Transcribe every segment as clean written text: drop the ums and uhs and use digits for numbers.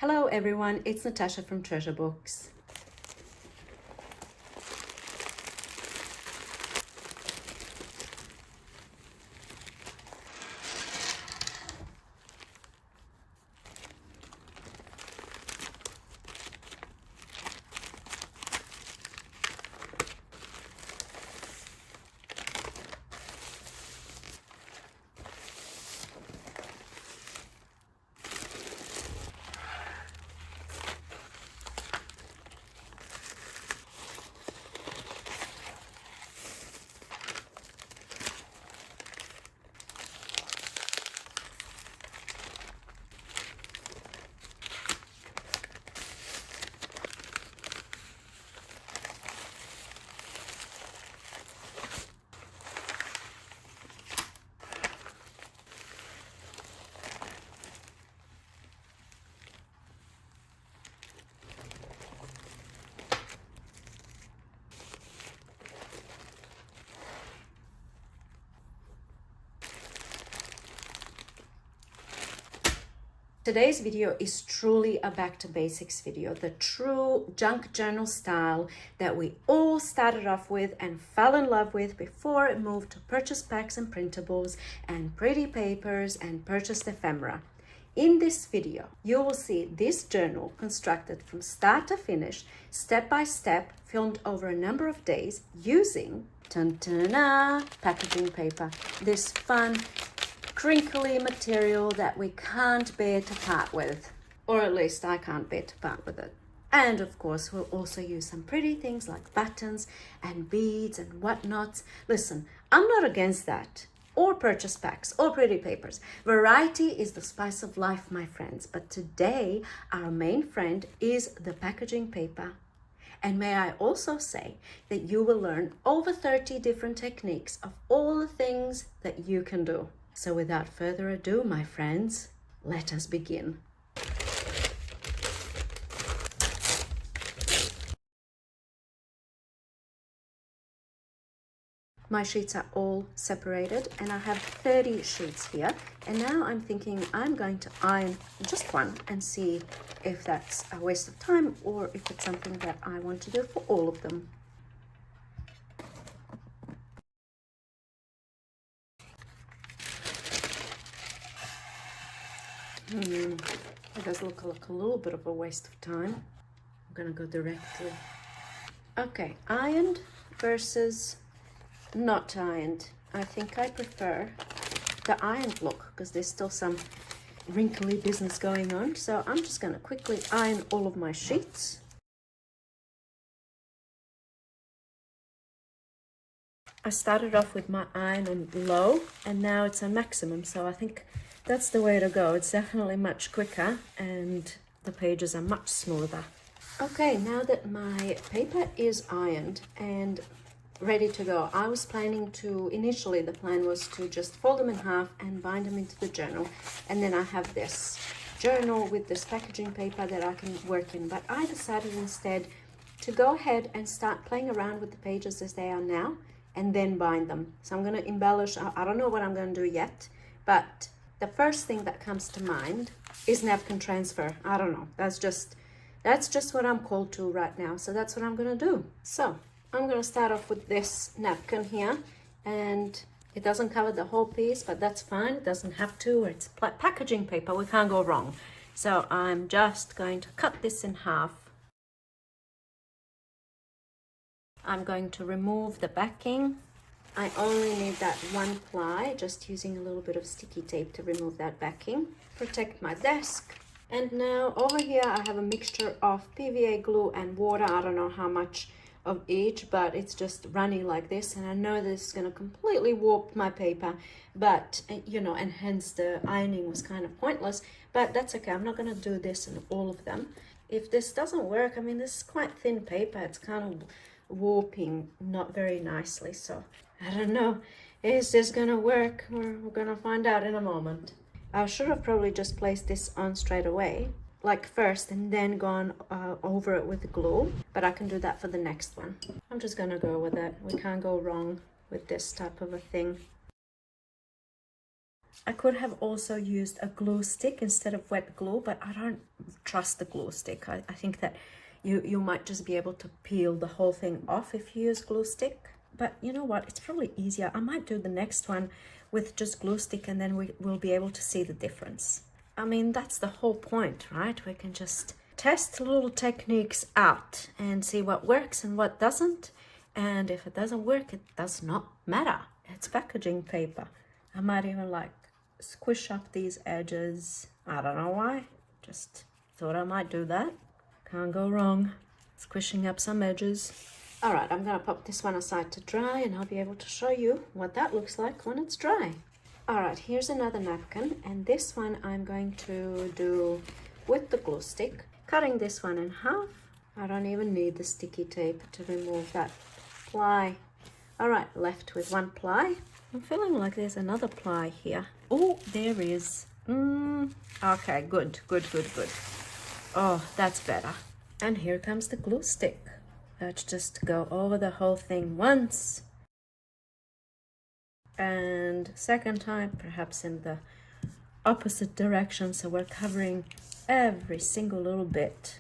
Hello everyone, it's Natasha from Treasure Books. Today's video is truly a back to basics video, the true junk journal style that we all started off with and fell in love with before it moved to purchase packs and printables and pretty papers and purchased ephemera. In this video, you will see this journal constructed from start to finish, step by step, filmed over a number of days using packaging paper, this fun crinkly material that we can't bear to part with, or at least I can't bear to part with it. And of course, we'll also use some pretty things like buttons and beads and whatnots. Listen, I'm not against that, or purchase packs or pretty papers. Variety is the spice of life, my friends. But today, our main friend is the packaging paper. And may I also say that you will learn over 30 different techniques of all the things that you can do. So without further ado, my friends, let us begin. My sheets are all separated and I have 30 sheets here. And now I'm thinking I'm going to iron just one and see if that's a waste of time or if it's something that I want to do for all of them. It does look like a little bit of a waste of time. I'm gonna go directly. Okay, ironed versus not ironed. I think I prefer the ironed look because there's still some wrinkly business going on. So I'm just gonna quickly iron all of my sheets. I started off with my iron on low and now it's on maximum. So I think that's the way to go. It's definitely much quicker and the pages are much smoother. Okay, now that my paper is ironed and ready to go, I was planning to, initially the plan was to just fold them in half and bind them into the journal. And then I have this journal with this packaging paper that I can work in. But I decided instead to go ahead and start playing around with the pages as they are now and then bind them. So I'm going to embellish. I don't know what I'm going to do yet, but the first thing that comes to mind is napkin transfer. I don't know. That's just what I'm called to right now. So that's what I'm going to do. So I'm going to start off with this napkin here. And it doesn't cover the whole piece, but that's fine. It doesn't have to. It's packaging paper. We can't go wrong. So I'm just going to cut this in half. I'm going to remove the backing. I only need that one ply, just using a little bit of sticky tape to remove that backing. Protect my desk. And now over here I have a mixture of PVA glue and water. I don't know how much of each, but it's just running like this. And I know this is going to completely warp my paper, but you know, and hence the ironing was kind of pointless. But that's okay. I'm not going to do this in all of them. If this doesn't work, I mean, this is quite thin paper. It's kind of warping not very nicely. So I don't know, is this gonna work? We're gonna find out in a moment. I should have probably just placed this on straight away, like first, and then gone over it with glue, but I can do that for the next one. I'm just gonna go with it. We can't go wrong with this type of a thing. I could have also used a glue stick instead of wet glue, but I don't trust the glue stick. I think that you might just be able to peel the whole thing off if you use glue stick. But you know what? It's probably easier. I might do the next one with just glue stick, and then we'll be able to see the difference. I mean, that's the whole point, right? We can just test little techniques out and see what works and what doesn't. And if it doesn't work, it does not matter. It's packaging paper. I might even like squish up these edges. I don't know why. Just thought I might do that. Can't go wrong. Squishing up some edges. All right, I'm gonna pop this one aside to dry, and I'll be able to show you what that looks like when it's dry. All right, here's another napkin, and this one I'm going to do with the glue stick. Cutting this one in half. I don't even need the sticky tape to remove that ply. All right, left with one ply. I'm feeling like there's another ply here. Oh, there is. Okay, good. Oh, that's better. And here comes the glue stick. Let's just go over the whole thing once. And second time, perhaps in the opposite direction, so we're covering every single little bit.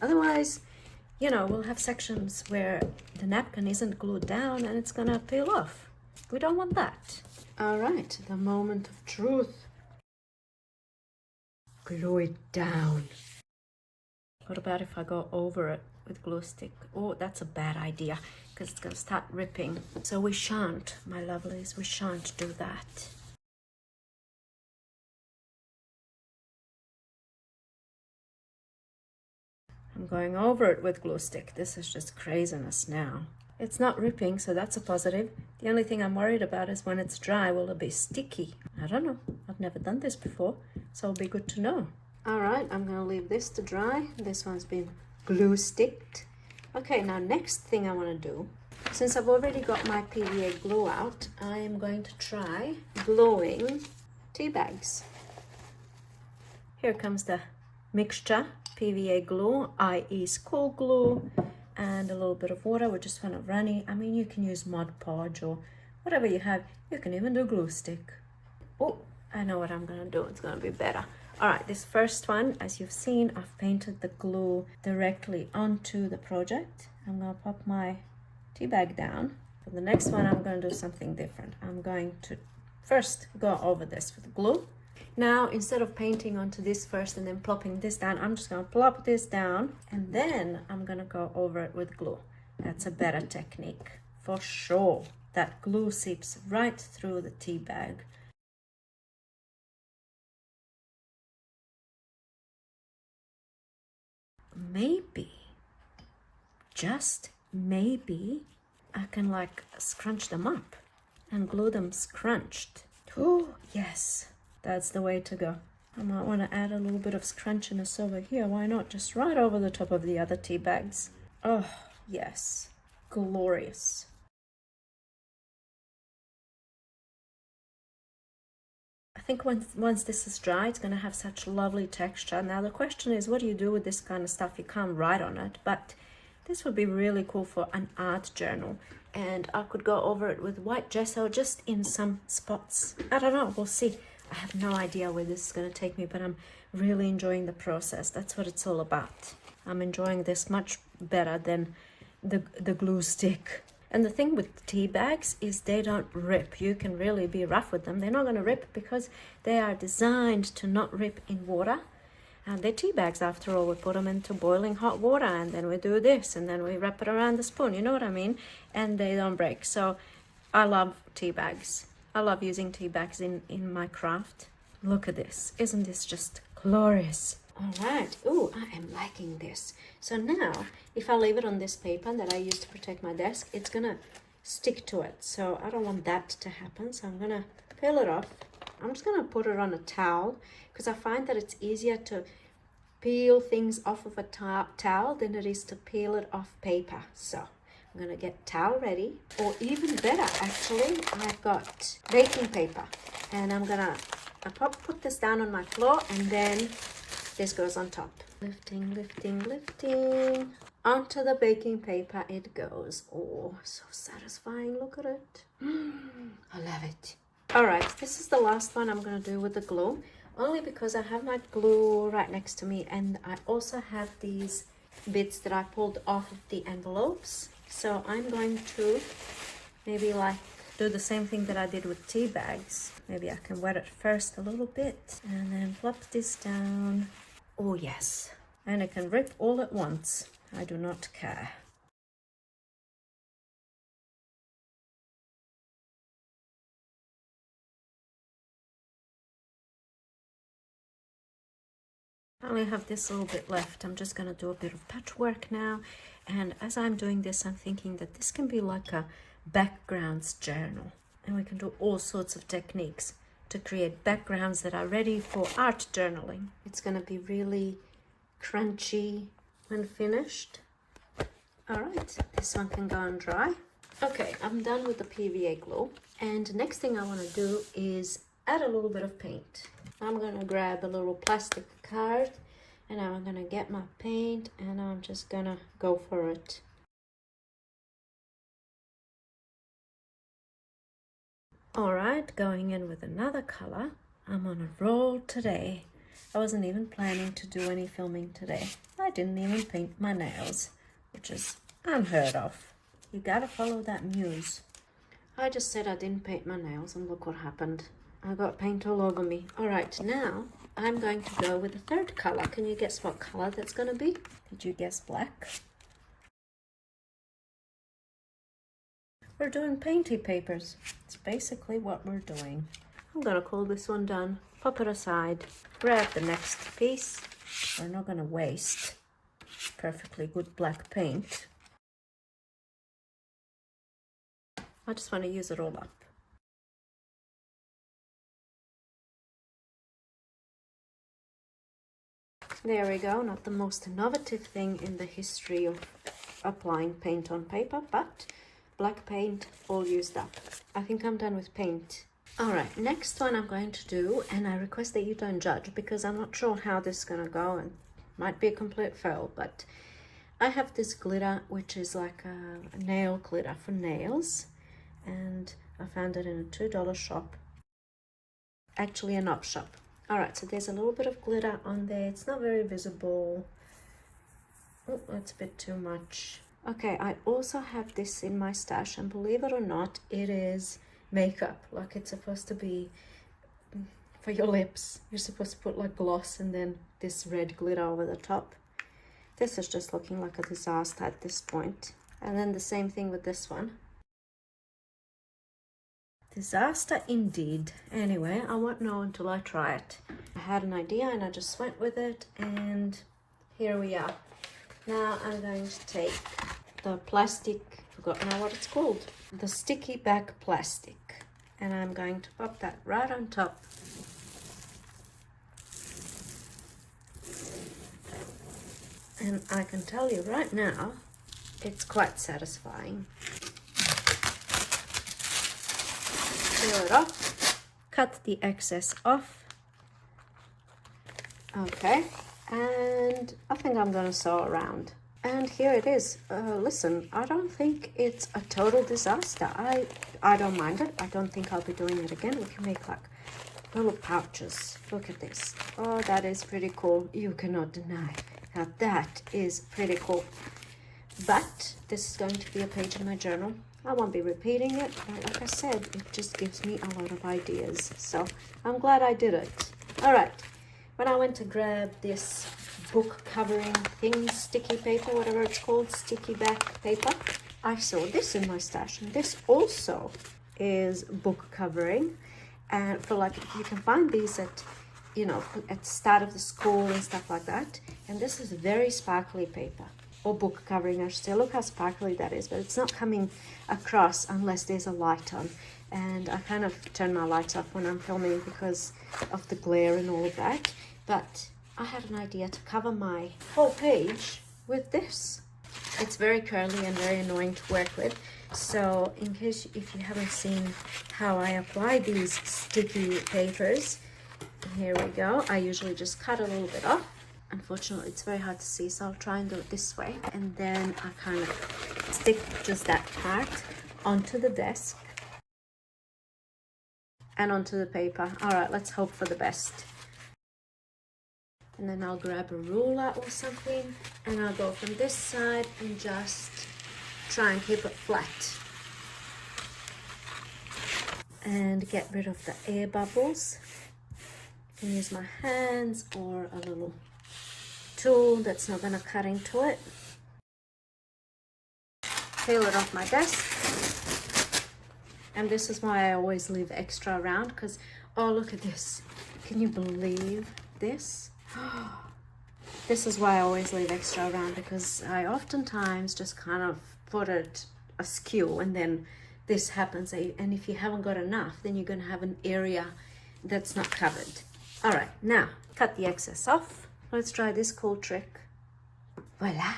Otherwise, you know, we'll have sections where the napkin isn't glued down and it's gonna peel off. We don't want that. All right, the moment of truth. Glue it down. What about if I go over it with glue stick? Oh, that's a bad idea because it's gonna start ripping. So we shan't, my lovelies, we shan't do that. I'm going over it with glue stick. This is just craziness now. It's not ripping, so that's a positive. The only thing I'm worried about is when it's dry, will it be sticky? I don't know. I've never done this before, so it'll be good to know. All right, I'm gonna leave this to dry. This one's been glue sticked. Okay, now next thing I wanna do, since I've already got my PVA glue out, I am going to try gluing tea bags. Here comes the mixture, PVA glue, i.e. school glue, and a little bit of water. We just want to runny. I mean, you can use Mod Podge or whatever you have. You can even do glue stick. Oh, I know what I'm gonna do. It's gonna be better. All right, this first one, as you've seen, I've painted the glue directly onto the project. I'm gonna pop my tea bag down. For the next one, I'm gonna do something different. I'm going to first go over this with glue. Now, instead of painting onto this first and then plopping this down, I'm just gonna plop this down and then I'm gonna go over it with glue. That's a better technique for sure. That glue seeps right through the tea bag. Maybe, just maybe, I can like scrunch them up and glue them scrunched. Oh, yes. That's the way to go. I might want to add a little bit of scrunchiness over here. Why not? Just right over the top of the other tea bags. Oh, yes. Glorious. I think once this is dry, it's going to have such lovely texture. Now, the question is, what do you do with this kind of stuff? You can't write on it, but this would be really cool for an art journal. And I could go over it with white gesso just in some spots. I don't know. We'll see. I have no idea where this is going to take me, but I'm really enjoying the process. That's what it's all about. I'm enjoying this much better than the glue stick. And the thing with tea bags is they don't rip. You can really be rough with them. They're not going to rip because they are designed to not rip in water. And they're tea bags after all. We put them into boiling hot water and then we do this and then we wrap it around the spoon. You know what I mean? And they don't break. So I love tea bags. I love using tea bags in my craft. Look at this. Isn't this just glorious? All right. Oh, I am liking this. So now, if I leave it on this paper that I use to protect my desk, it's going to stick to it. So I don't want that to happen. So I'm going to peel it off. I'm just going to put it on a towel because I find that it's easier to peel things off of a towel than it is to peel it off paper. So I'm gonna get towel ready, or even better, actually, I've got baking paper, and I'm gonna put this down on my floor, and then this goes on top. Lifting, lifting, lifting. onto the baking paper it goes. Oh, so satisfying. Look at it. I love it. All right, this is the last one I'm going to do with the glue, only because I have my glue right next to me, and I also have these bits that I pulled off of the envelopes. So I'm going to maybe like do the same thing that I did with tea bags. Maybe I can wet it first a little bit and then flop this down. Oh yes, and it can rip all at once. I do not care. I only have this little bit left. I'm just going to do a bit of patchwork now. And as I'm doing this, I'm thinking that this can be like a backgrounds journal. And we can do all sorts of techniques to create backgrounds that are ready for art journaling. It's going to be really crunchy when finished. All right, this one can go and dry. Okay, I'm done with the PVA glue. And next thing I want to do is add a little bit of paint. I'm going to grab a little plastic card and I'm going to get my paint and I'm just going to go for it. All right, going in with another color. I'm on a roll today. I wasn't even planning to do any filming today. I didn't even paint my nails, which is unheard of. You gotta follow that muse. I just said I didn't paint my nails and look what happened. I got paint all over me. All right, now I'm going to go with the third color. Can you guess what color that's going to be? Did you guess black? We're doing painty papers. It's basically what we're doing. I'm going to call this one done. Pop it aside. Grab the next piece. We're not going to waste perfectly good black paint. I just want to use it all up. There we go, not the most innovative thing in the history of applying paint on paper, but black paint all used up. I think I'm done with paint. All right, next one I'm going to do, and I request that you don't judge because I'm not sure how this is gonna go and might be a complete fail, but I have this glitter which is like a nail glitter for nails, and I found it in a $2 shop, actually an op shop. All right, so there's a little bit of glitter on there. It's not very visible. Oh, that's a bit too much. Okay, I also have this in my stash, and believe it or not, it is makeup. Like it's supposed to be for your lips. You're supposed to put like gloss and then this red glitter over the top. This is just looking like a disaster at this point. And then the same thing with this one. Disaster indeed. Anyway, I won't know until I try it. I had an idea and I just went with it, and here we are. Now I'm going to take the plastic, forgot now what it's called, the sticky back plastic, and I'm going to pop that right on top. And I can tell you right now, it's quite satisfying. Peel it off, cut the excess off. Okay, and I think I'm gonna sew around. And here it is. Listen, I don't think it's a total disaster. I don't mind it. I don't think I'll be doing it again. We can make like little pouches. Look at this. Oh, that is pretty cool. You cannot deny. Now that is pretty cool. But this is going to be a page in my journal. I won't be repeating it, but like I said, it just gives me a lot of ideas. So I'm glad I did it. All right, when I went to grab this book covering thing, sticky paper, whatever it's called, sticky back paper, I saw this in my stash, and this also is book covering. And for like, you can find these at, you know, at the start of the school and stuff like that. And this is very sparkly paper, or book covering, I should say. Look how sparkly that is, but it's not coming across unless there's a light on. And I kind of turn my lights off when I'm filming because of the glare and all of that. But I had an idea to cover my whole page with this. It's very curly and very annoying to work with. So in case if you haven't seen how I apply these sticky papers, here we go. I usually just cut a little bit off. unfortunately it's very hard to see, so I'll try and do it this way, and then I kind of stick just that part onto the desk and onto the paper. All right, let's hope for the best. And then I'll grab a ruler or something, and I'll go from this side and just try and keep it flat and get rid of the air bubbles. I can use my hands or a little tool that's not gonna cut into it. Peel it off my desk. And this is why I always leave extra around, because, oh, look at this. Can you believe this? This is why I always leave extra around, because I oftentimes just kind of put it askew, and then this happens. And if you haven't got enough, then you're going to have an area that's not covered. All right, now cut the excess off. Let's try this cool trick. Voila.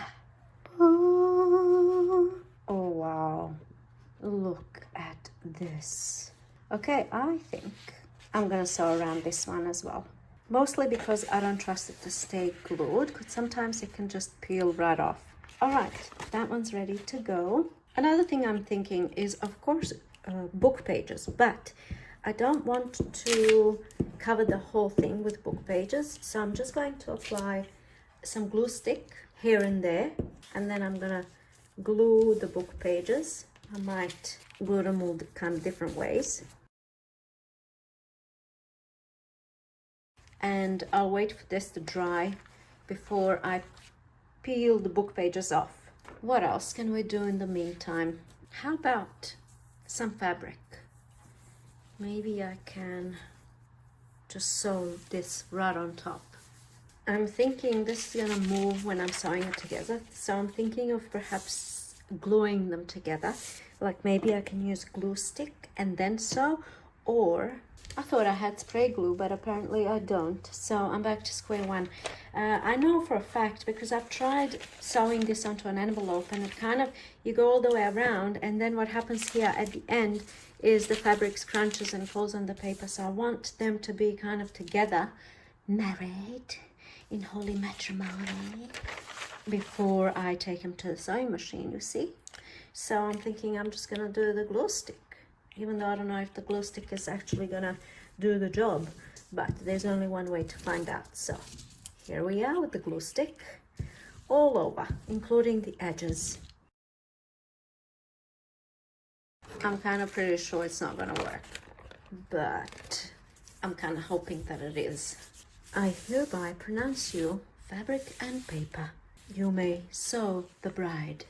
Oh, wow. Look at this. Okay, I think I'm going to sew around this one as well. Mostly because I don't trust it to stay glued, because sometimes it can just peel right off. All right, that one's ready to go. Another thing I'm thinking is, of course, book pages, but I don't want to cover the whole thing with book pages. So I'm just going to apply some glue stick here and there, and then I'm gonna glue the book pages. I might glue them all kind of different ways. And I'll wait for this to dry before I peel the book pages off. What else can we do in the meantime? How about some fabric? Maybe I can just sew this right on top. I'm thinking this is gonna move when I'm sewing it together, so I'm thinking of perhaps gluing them together. Like maybe I can use glue stick and then sew, or I thought I had spray glue, but apparently I don't. So I'm back to square one. I know for a fact, because I've tried sewing this onto an envelope, and it kind of, you go all the way around, and then what happens here at the end is the fabric crunches and falls on the paper. So I want them to be kind of together, married in holy matrimony, before I take them to the sewing machine, you see. So I'm thinking I'm just gonna do the glue stick, even though I don't know if the glue stick is actually gonna do the job, but there's only one way to find out. So here we are with the glue stick all over, including the edges. I'm kind of pretty sure it's not gonna work, but I'm kind of hoping that it is. I hereby pronounce you fabric and paper. You may sew the bride.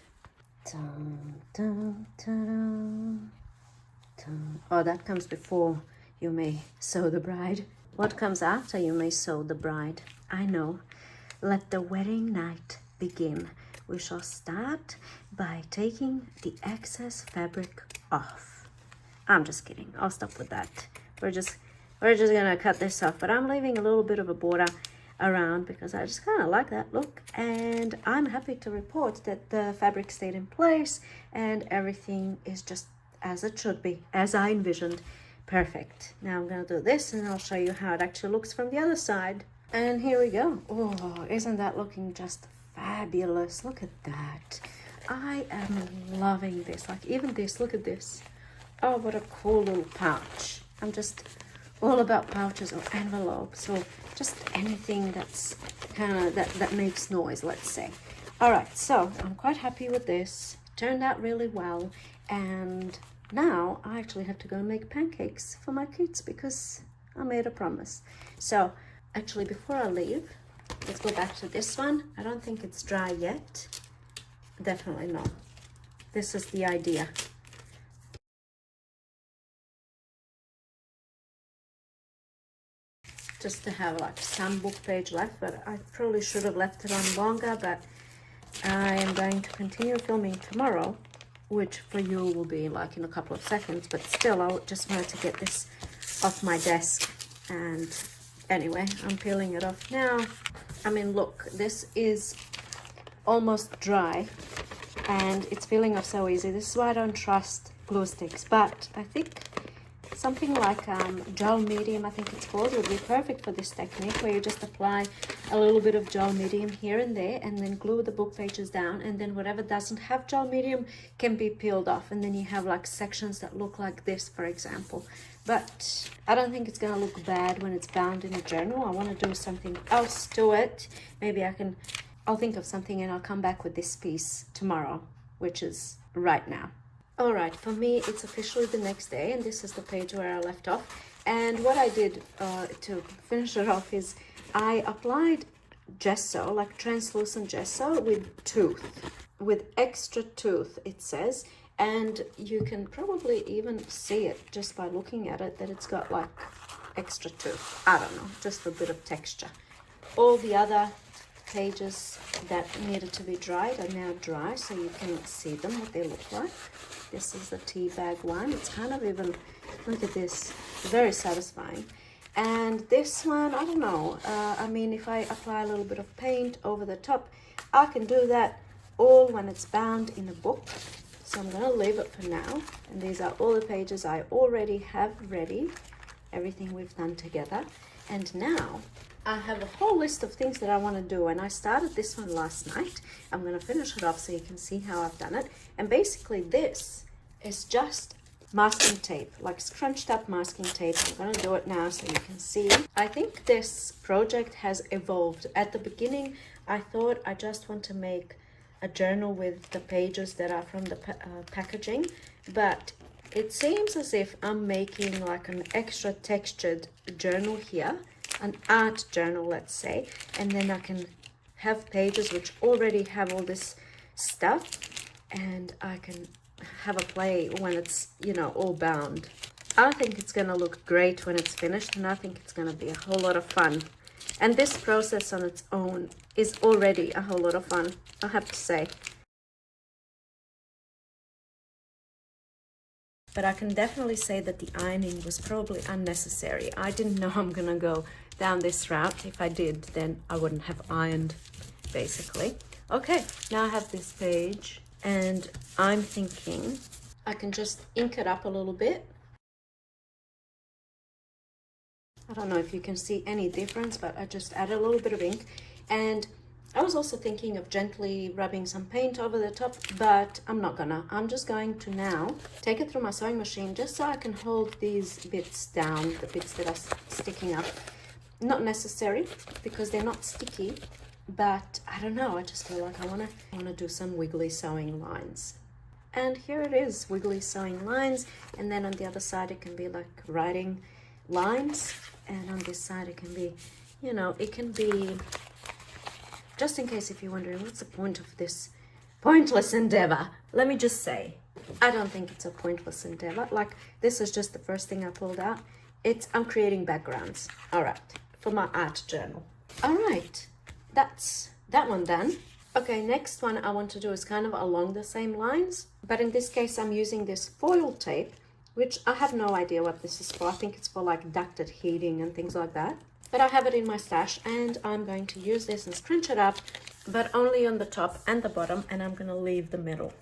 Dun, dun, dun, dun. Oh, that comes before you may sew the bride. What comes after you may sew the bride? I know. Let the wedding night begin. We shall start by taking the excess fabric off. I'm just kidding. I'll stop with that. We're just gonna cut this off, but I'm leaving a little bit of a border around because I just kind of like that look, and I'm happy to report that the fabric stayed in place and everything is just as it should be, as I envisioned. Perfect. Now I'm gonna do this and I'll show you how it actually looks from the other side. And here we go. Oh, isn't that looking just fabulous? Look at that. I am loving this. Like even this, look at this. Oh, what a cool little pouch. I'm just all about pouches or envelopes or just anything that's kind of that makes noise, let's say. All right, so I'm quite happy with this. Turned out really well, and now I actually have to go and make pancakes for my kids because I made a promise. So actually, before I leave, let's go back to this one. I don't think it's dry yet. Definitely not. This is the idea. Just to have like some book page left, but I probably should have left it on longer, but I am going to continue filming tomorrow, which for you will be like in a couple of seconds, but still I just wanted to get this off my desk. And anyway, I'm peeling it off now. I mean, look, this is almost dry and it's peeling off so easy. This is why I don't trust glue sticks, but I think something like gel medium, I think it's called, would be perfect for this technique, where you just apply a little bit of gel medium here and there and then glue the book pages down, and then whatever doesn't have gel medium can be peeled off, and then you have like sections that look like this, for example. But I don't think it's gonna look bad when it's bound in a journal. I want to do something else to it. Maybe I'll think of something and I'll come back with this piece tomorrow, which is right now. All right, for me, it's officially the next day, and this is the page where I left off. And what I did to finish it off is I applied gesso, like translucent gesso with extra tooth, it says. And you can probably even see it just by looking at it, that it's got like extra tooth. I don't know, just a bit of texture. All the other pages that needed to be dried are now dry, so you can see them, what they look like. This is the tea bag one. It's kind of even, look at this, very satisfying. And this one, I don't know, I mean, if I apply a little bit of paint over the top, I can do that all when it's bound in a book. So I'm gonna leave it for now. And these are all the pages I already have ready, everything we've done together. And now I have a whole list of things that I want to do, and I started this one last night. I'm going to finish it off so you can see how I've done it. And basically this is just masking tape, like scrunched up masking tape. I'm going to do it now so you can see. I think this project has evolved. At the beginning, I thought I just want to make a journal with the pages that are from the packaging, but it seems as if I'm making like an extra textured journal here, an art journal, let's say, and then I can have pages which already have all this stuff, and I can have a play when it's, you know, all bound. I think it's gonna look great when it's finished, and I think it's gonna be a whole lot of fun. And this process on its own is already a whole lot of fun, I have to say. But I can definitely say that the ironing was probably unnecessary. I didn't know I'm gonna go down this route. If I did, then I wouldn't have ironed, basically. Okay, now I have this page, and I'm thinking I can just ink it up a little bit. I don't know if you can see any difference, but I just added a little bit of ink. And I was also thinking of gently rubbing some paint over the top, but I'm not gonna. I'm just going to now take it through my sewing machine just so I can hold these bits down, the bits that are sticking up. Not necessary because they're not sticky, but I don't know, I just feel like I wanna do some wiggly sewing lines. And here it is, wiggly sewing lines, and then on the other side it can be like writing lines, and on this side it can be, you know, it can be, just in case if you're wondering what's the point of this pointless endeavor, let me just say, I don't think it's a pointless endeavor. Like, this is just the first thing I pulled out. I'm creating backgrounds, all right, for my art journal. All right, that's that one done. Okay, next one I want to do is kind of along the same lines, but in this case I'm using this foil tape, which I have no idea what this is for. I think it's for like ducted heating and things like that. But I have it in my stash, and I'm going to use this and scrunch it up, but only on the top and the bottom, and I'm going to leave the middle.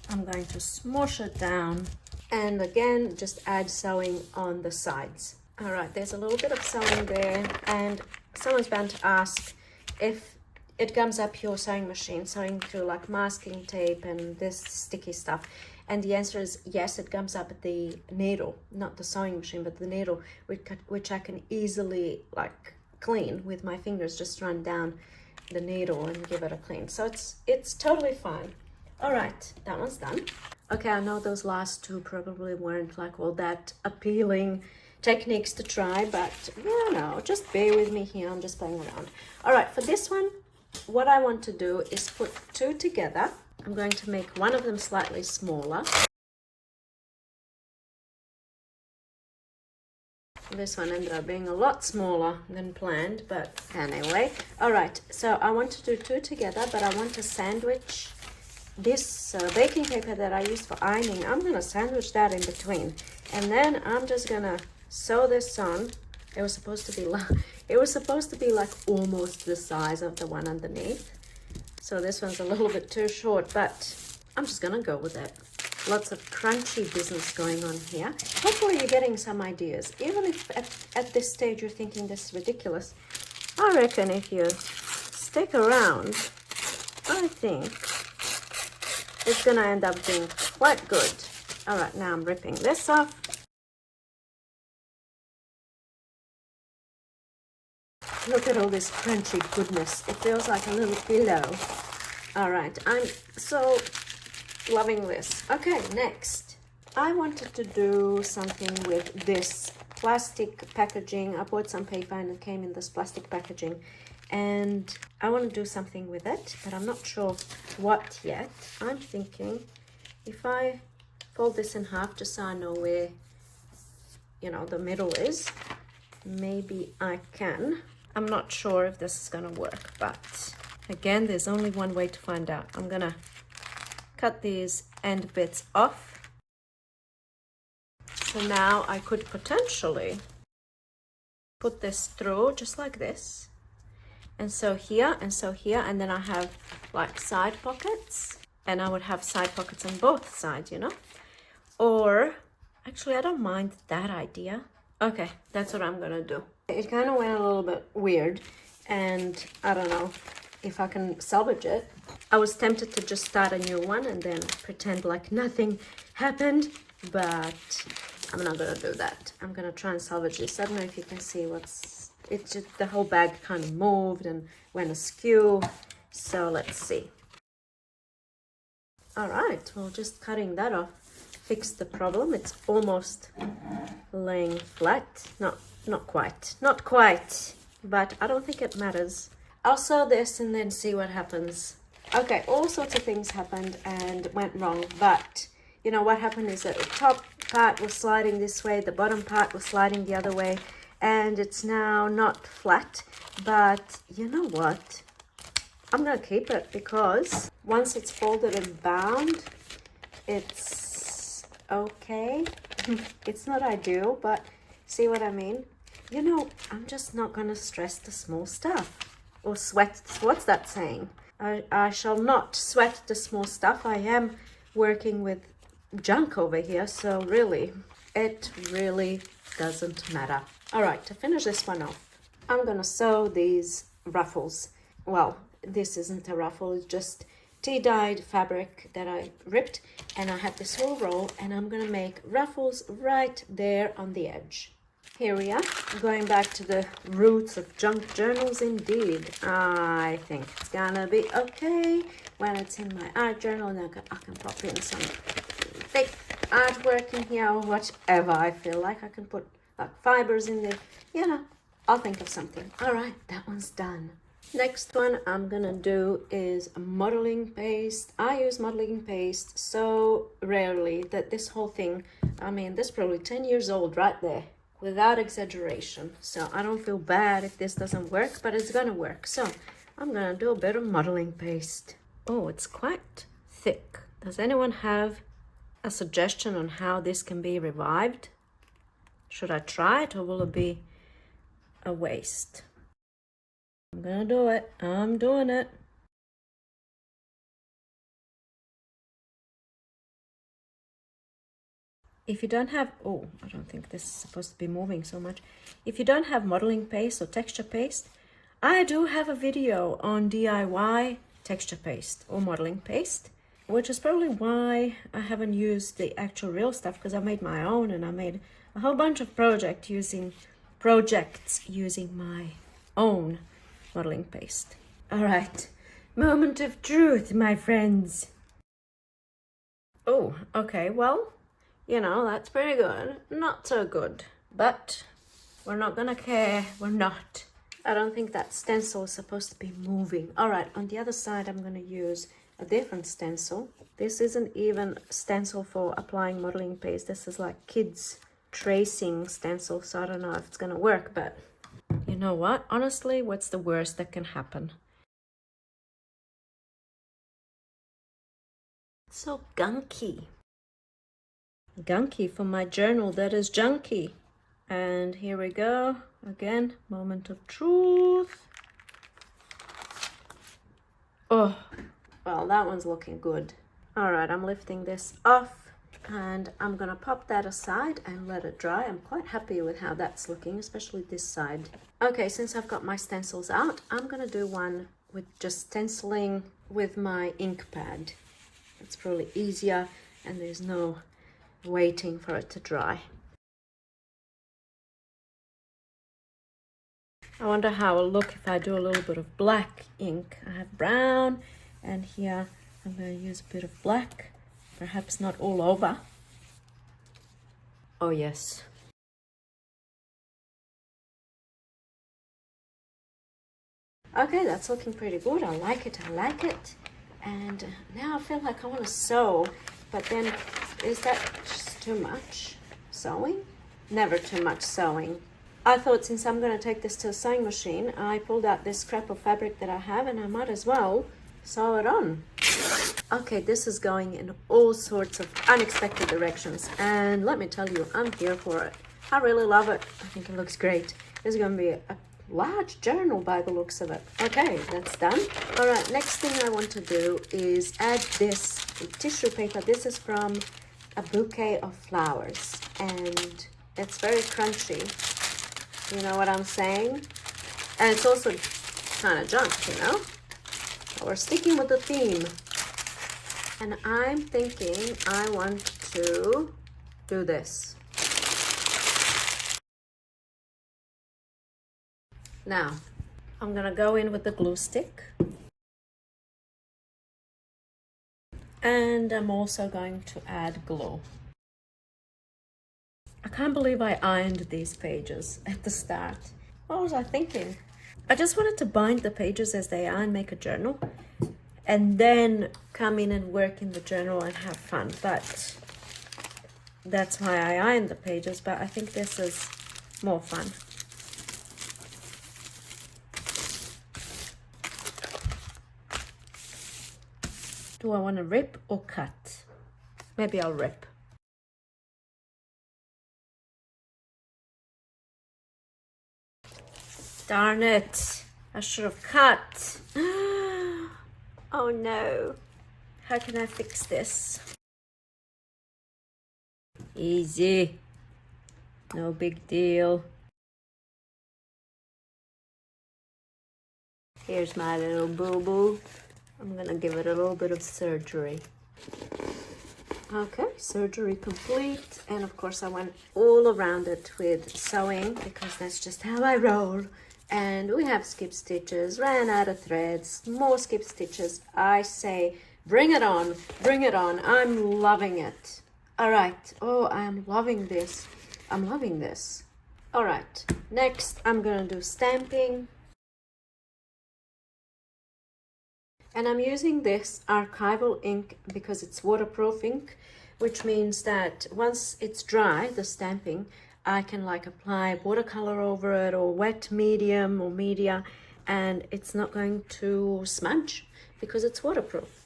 I'm going to smush it down, and again, just add sewing on the sides. All right, there's a little bit of sewing there, and someone's bound to ask if it gums up your sewing machine, sewing through like masking tape and this sticky stuff. And the answer is yes, it gums up the needle, not the sewing machine, but the needle, which I can easily like clean with my fingers, just run down the needle and give it a clean. So it's totally fine. All right, that one's done. Okay, I know those last two probably weren't like all that appealing techniques to try, but you know, just bear with me here, I'm just playing around. All right, for this one, what I want to do is put two together. I'm going to make one of them slightly smaller. This one ended up being a lot smaller than planned, but anyway. All right, so I want to do two together, but I want to sandwich this baking paper that I used for ironing. I'm going to sandwich that in between, and then I'm just going to sew this on. It was supposed to be like almost the size of the one underneath. So this one's a little bit too short, but I'm just gonna go with it. Lots of crunchy business going on here. Hopefully you're getting some ideas. Even if at this stage you're thinking this is ridiculous, I reckon if you stick around, I think it's gonna end up being quite good. All right, now I'm ripping this off. Look at all this crunchy goodness. It feels like a little pillow. All right, I'm so loving this. Okay, next. I wanted to do something with this plastic packaging. I bought some paper and it came in this plastic packaging. And I want to do something with it, but I'm not sure what yet. I'm thinking if I fold this in half just so I know where, you know, the middle is, maybe I can. I'm not sure if this is gonna work, but again, there's only one way to find out. I'm gonna cut these end bits off. So now I could potentially put this through just like this. And so here, and then I have like side pockets, and I would have side pockets on both sides, you know? Or, actually I don't mind that idea. Okay, that's what I'm gonna do. It kind of went a little bit weird, and I don't know if I can salvage it. I was tempted to just start a new one and then pretend like nothing happened, but I'm not gonna do that. I'm gonna try and salvage this. I don't know if you can see it's just the whole bag kind of moved and went askew. So let's see. All right, well, just cutting that off fixed the problem. It's almost laying flat. Not quite, but I don't think it matters. I'll sew this and then see what happens. Okay, all sorts of things happened and went wrong, but you know what happened is that the top part was sliding this way, the bottom part was sliding the other way, and it's now not flat. But you know what? I'm gonna keep it because once it's folded and bound, it's okay. It's not ideal, but see what I mean? You know, I'm just not gonna stress the small stuff or sweat. What's that saying? I shall not sweat the small stuff. I am working with junk over here, so really, it really doesn't matter. All right, to finish this one off, I'm gonna sew these ruffles. Well, this isn't a ruffle, it's just tea-dyed fabric that I ripped, and I have this whole roll, and I'm gonna make ruffles right there on the edge. Here we are, going back to the roots of junk journals indeed. I think it's gonna be okay when it's in my art journal, and I can pop in some thick artwork in here or whatever I feel like. I can put like fibers in there, you know, I'll think of something. All right, that one's done. Next one I'm gonna do is modeling paste. I use modeling paste so rarely that this whole thing, I mean, this is probably 10 years old right there, without exaggeration. So I don't feel bad if this doesn't work, but it's gonna work. So I'm gonna do a bit of modeling paste. Oh, it's quite thick. Does anyone have a suggestion on how this can be revived? Should I try it or will it be a waste? I'm gonna do it. I'm doing it. If you don't have, oh, I don't think this is supposed to be moving so much. If you don't have modeling paste or texture paste, I do have a video on DIY texture paste or modeling paste, which is probably why I haven't used the actual real stuff, because I made my own and I made a whole bunch of projects using my own modeling paste. All right, moment of truth, my friends. Oh, okay, well, you know, that's pretty good. Not so good, but we're not gonna care. We're not. I don't think that stencil is supposed to be moving. All right, on the other side, I'm gonna use a different stencil. This isn't even stencil for applying modeling paste. This is like kids tracing stencil, so I don't know if it's gonna work, but you know what? Honestly, what's the worst that can happen? It's so gunky. Gunky for my journal that is junky. And here we go. Again, moment of truth. Oh, well, that one's looking good. All right, I'm lifting this off and I'm gonna pop that aside and let it dry. I'm quite happy with how that's looking, especially this side. Okay, since I've got my stencils out, I'm gonna do one with just stenciling with my ink pad. It's probably easier and there's no waiting for it to dry. I wonder how it'll look if I do a little bit of black ink. I have brown, and here I'm going to use a bit of black, perhaps not all over. Oh yes. Okay, that's looking pretty good. I like it, I like it. And now I feel like I want to sew, but then is that just too much sewing? Never too much sewing. I thought since I'm going to take this to a sewing machine, I pulled out this scrap of fabric that I have and I might as well sew it on. Okay, this is going in all sorts of unexpected directions, and let me tell you, I'm here for it. I really love it. I think it looks great. It's going to be a large journal by the looks of it. Okay, that's done. All right, next thing I want to do is add this tissue paper. This is from a bouquet of flowers, and it's very crunchy. You know what I'm saying? And it's also kind of junk, you know? We're sticking with the theme. And I'm thinking I want to do this. Now, I'm gonna go in with the glue stick. And I'm also going to add glue. I can't believe I ironed these pages at the start. What was I thinking? I just wanted to bind the pages as they are and make a journal, and then come in and work in the journal and have fun. But that's why I ironed the pages, but I think this is more fun. Do I want to rip or cut? Maybe I'll rip. Darn it, I should have cut. Oh no, how can I fix this? Easy, no big deal. Here's my little boo-boo. I'm gonna give it a little bit of surgery. Okay, surgery complete. And of course I went all around it with sewing because that's just how I roll. And we have skip stitches, ran out of threads, more skip stitches. I say, bring it on, bring it on. I'm loving it. All right, oh, I'm loving this. I'm loving this. All right, next I'm gonna do stamping. And I'm using this archival ink because it's waterproof ink, which means that once it's dry, the stamping, I can like apply watercolor over it or wet medium or media, and it's not going to smudge because it's waterproof.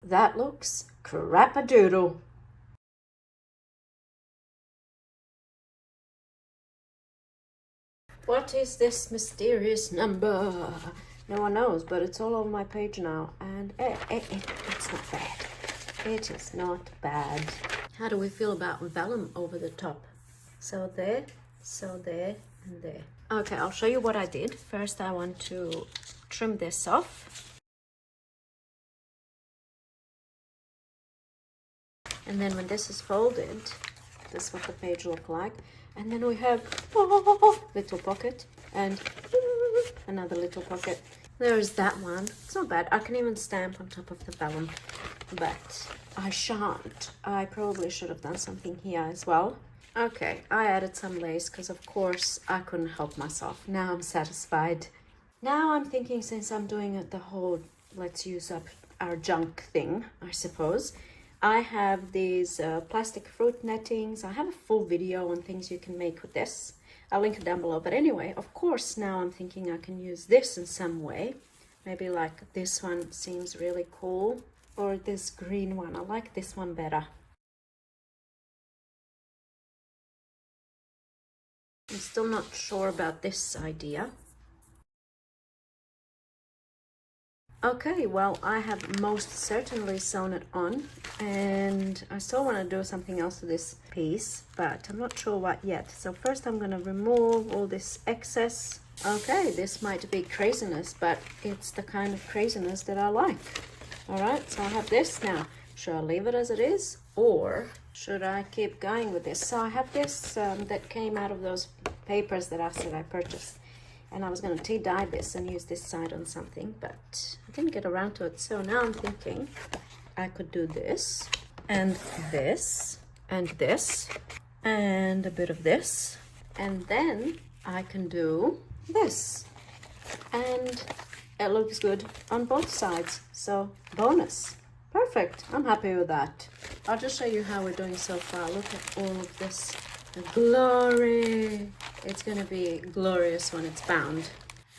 That looks crap-a-doodle. What is this mysterious number? No one knows, but it's all over my page now, and it's not bad. It is not bad. How do we feel about vellum over the top? So there, and there. Okay, I'll show you what I did. First, I want to trim this off. And then when this is folded, this is what the page looks like. And then we have little pocket and another little pocket. There's that one. It's not bad. I can even stamp on top of the vellum, but I shan't. I probably should have done something here as well. Okay, I added some lace because of course I couldn't help myself. Now I'm satisfied. Now I'm thinking, since I'm doing it the whole let's use up our junk thing, I suppose, I have these plastic fruit nettings. I have a full video on things you can make with this. I'll link it down below. But anyway, of course, now I'm thinking I can use this in some way. Maybe like this one seems really cool. Or this green one. I like this one better. still not sure about this idea. Okay, well, I have most certainly sewn it on, and I still want to do something else to this piece, but I'm not sure what yet. So first I'm going to remove all this excess. Okay, this might be craziness, but it's the kind of craziness that I like. All right, so I have this now. Should I leave it as it is, or should I keep going with this? So I have this that came out of those papers that I said I purchased. And I was going to tea dye this and use this side on something, but I didn't get around to it. So now I'm thinking I could do this and this and this and a bit of this. And then I can do this. And it looks good on both sides. So bonus. Perfect. I'm happy with that. I'll just show you how we're doing so far. Look at all of this. The glory. It's going to be glorious when it's bound.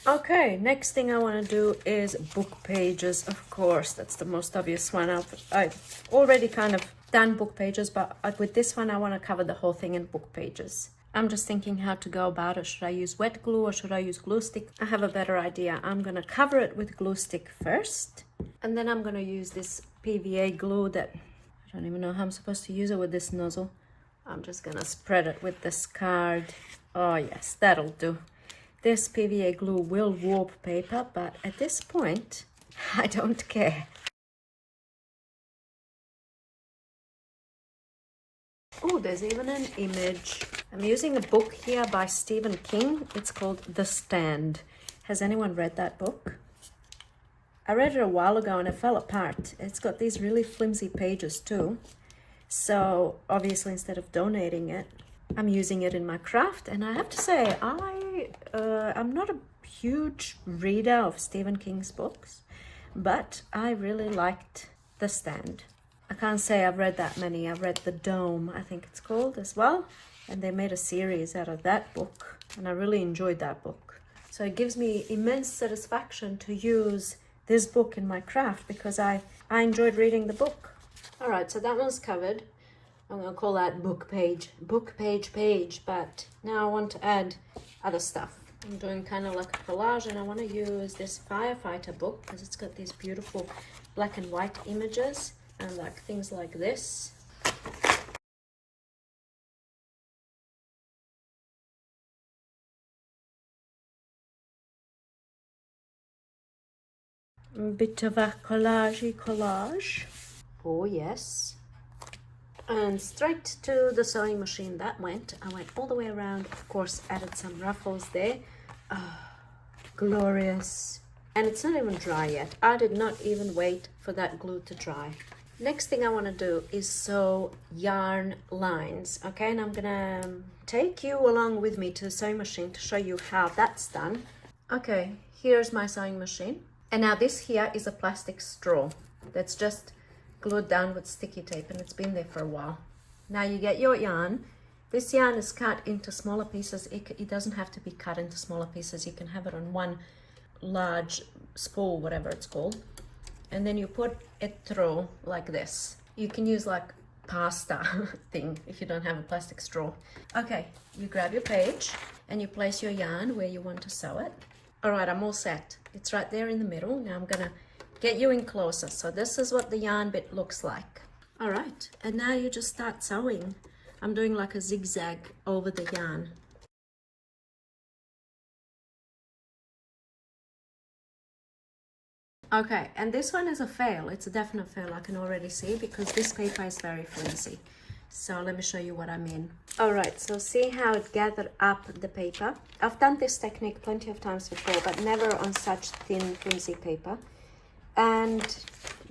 Okay, next thing I want to do is book pages. Of course, that's the most obvious one. I've already kind of done book pages, but with this one I want to cover the whole thing in book pages. I'm just thinking how to go about it. Should I use wet glue or should I use glue stick? I have a better idea. I'm going to cover it with glue stick first, and then I'm going to use this PVA glue that I don't even know how I'm supposed to use it with this nozzle. I'm just gonna spread it with this card. Oh yes, that'll do. This PVA glue will warp paper, but at this point, I don't care. Oh, there's even an image. I'm using a book here by Stephen King. It's called The Stand. Has anyone read that book? I read it a while ago and it fell apart. It's got these really flimsy pages too. So obviously instead of donating it, I'm using it in my craft. And I have to say, I'm not a huge reader of Stephen King's books, but I really liked The Stand. I can't say I've read that many. I've read The Dome, I think it's called, as well. And they made a series out of that book. And I really enjoyed that book. So it gives me immense satisfaction to use this book in my craft because I enjoyed reading the book. All right, so that one's covered. I'm going to call that book page, but now I want to add other stuff. I'm doing kind of like a collage, and I want to use this firefighter book because it's got these beautiful black and white images and like things like this. A bit of a collage. Oh yes. And straight to the sewing machine that went. I went all the way around, of course, added some ruffles there. Oh, glorious. And it's not even dry yet. I did not even wait for that glue to dry. Next thing I want to do is sew yarn lines, okay? And I'm gonna take you along with me to the sewing machine to show you how that's done. Okay, here's my sewing machine. And now this here is a plastic straw that's just glued down with sticky tape, and it's been there for a while. Now you get your yarn. This yarn is cut into smaller pieces. It doesn't have to be cut into smaller pieces. You can have it on one large spool, whatever it's called. And then you put it through like this. You can use like pasta thing if you don't have a plastic straw. Okay, you grab your page and you place your yarn where you want to sew it. All right, I'm all set. It's right there in the middle. Now I'm gonna get you in closer. So this is what the yarn bit looks like. All right, and now you just start sewing. I'm doing like a zigzag over the yarn. Okay, and this one is a fail. It's a definite fail, I can already see, because this paper is very flimsy. So let me show you what I mean. All right, so see how it gathered up the paper? I've done this technique plenty of times before, but never on such thin, flimsy paper. And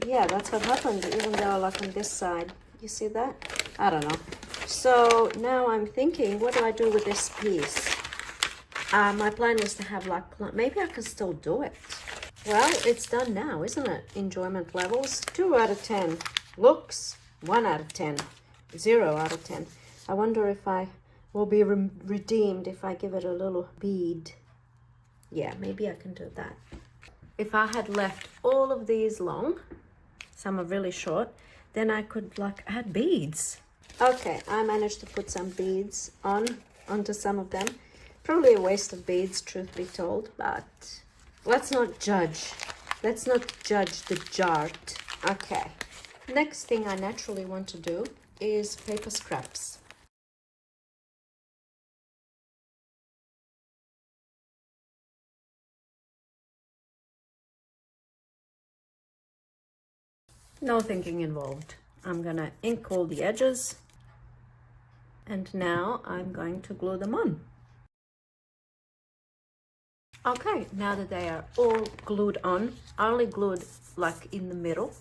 yeah, that's what happened, even though like on this side, you see that? I don't know. So now I'm thinking, what do I do with this piece? My plan was to have like, maybe I can still do it. Well, it's done now, isn't it? Enjoyment levels, 2 out of 10. Looks, 1 out of 10. 0 out of 10. I wonder if I will be redeemed if I give it a little bead. Yeah, maybe I can do that. If I had left all of these long, some are really short, then I could like add beads. Okay, I managed to put some beads onto some of them. Probably a waste of beads, truth be told, but let's not judge. Let's not judge the jart. Okay. Next thing I naturally want to do is paper scraps. No thinking involved. I'm gonna ink all the edges, and now I'm going to glue them on. Okay, now that they are all glued on, I only glued like in the middle,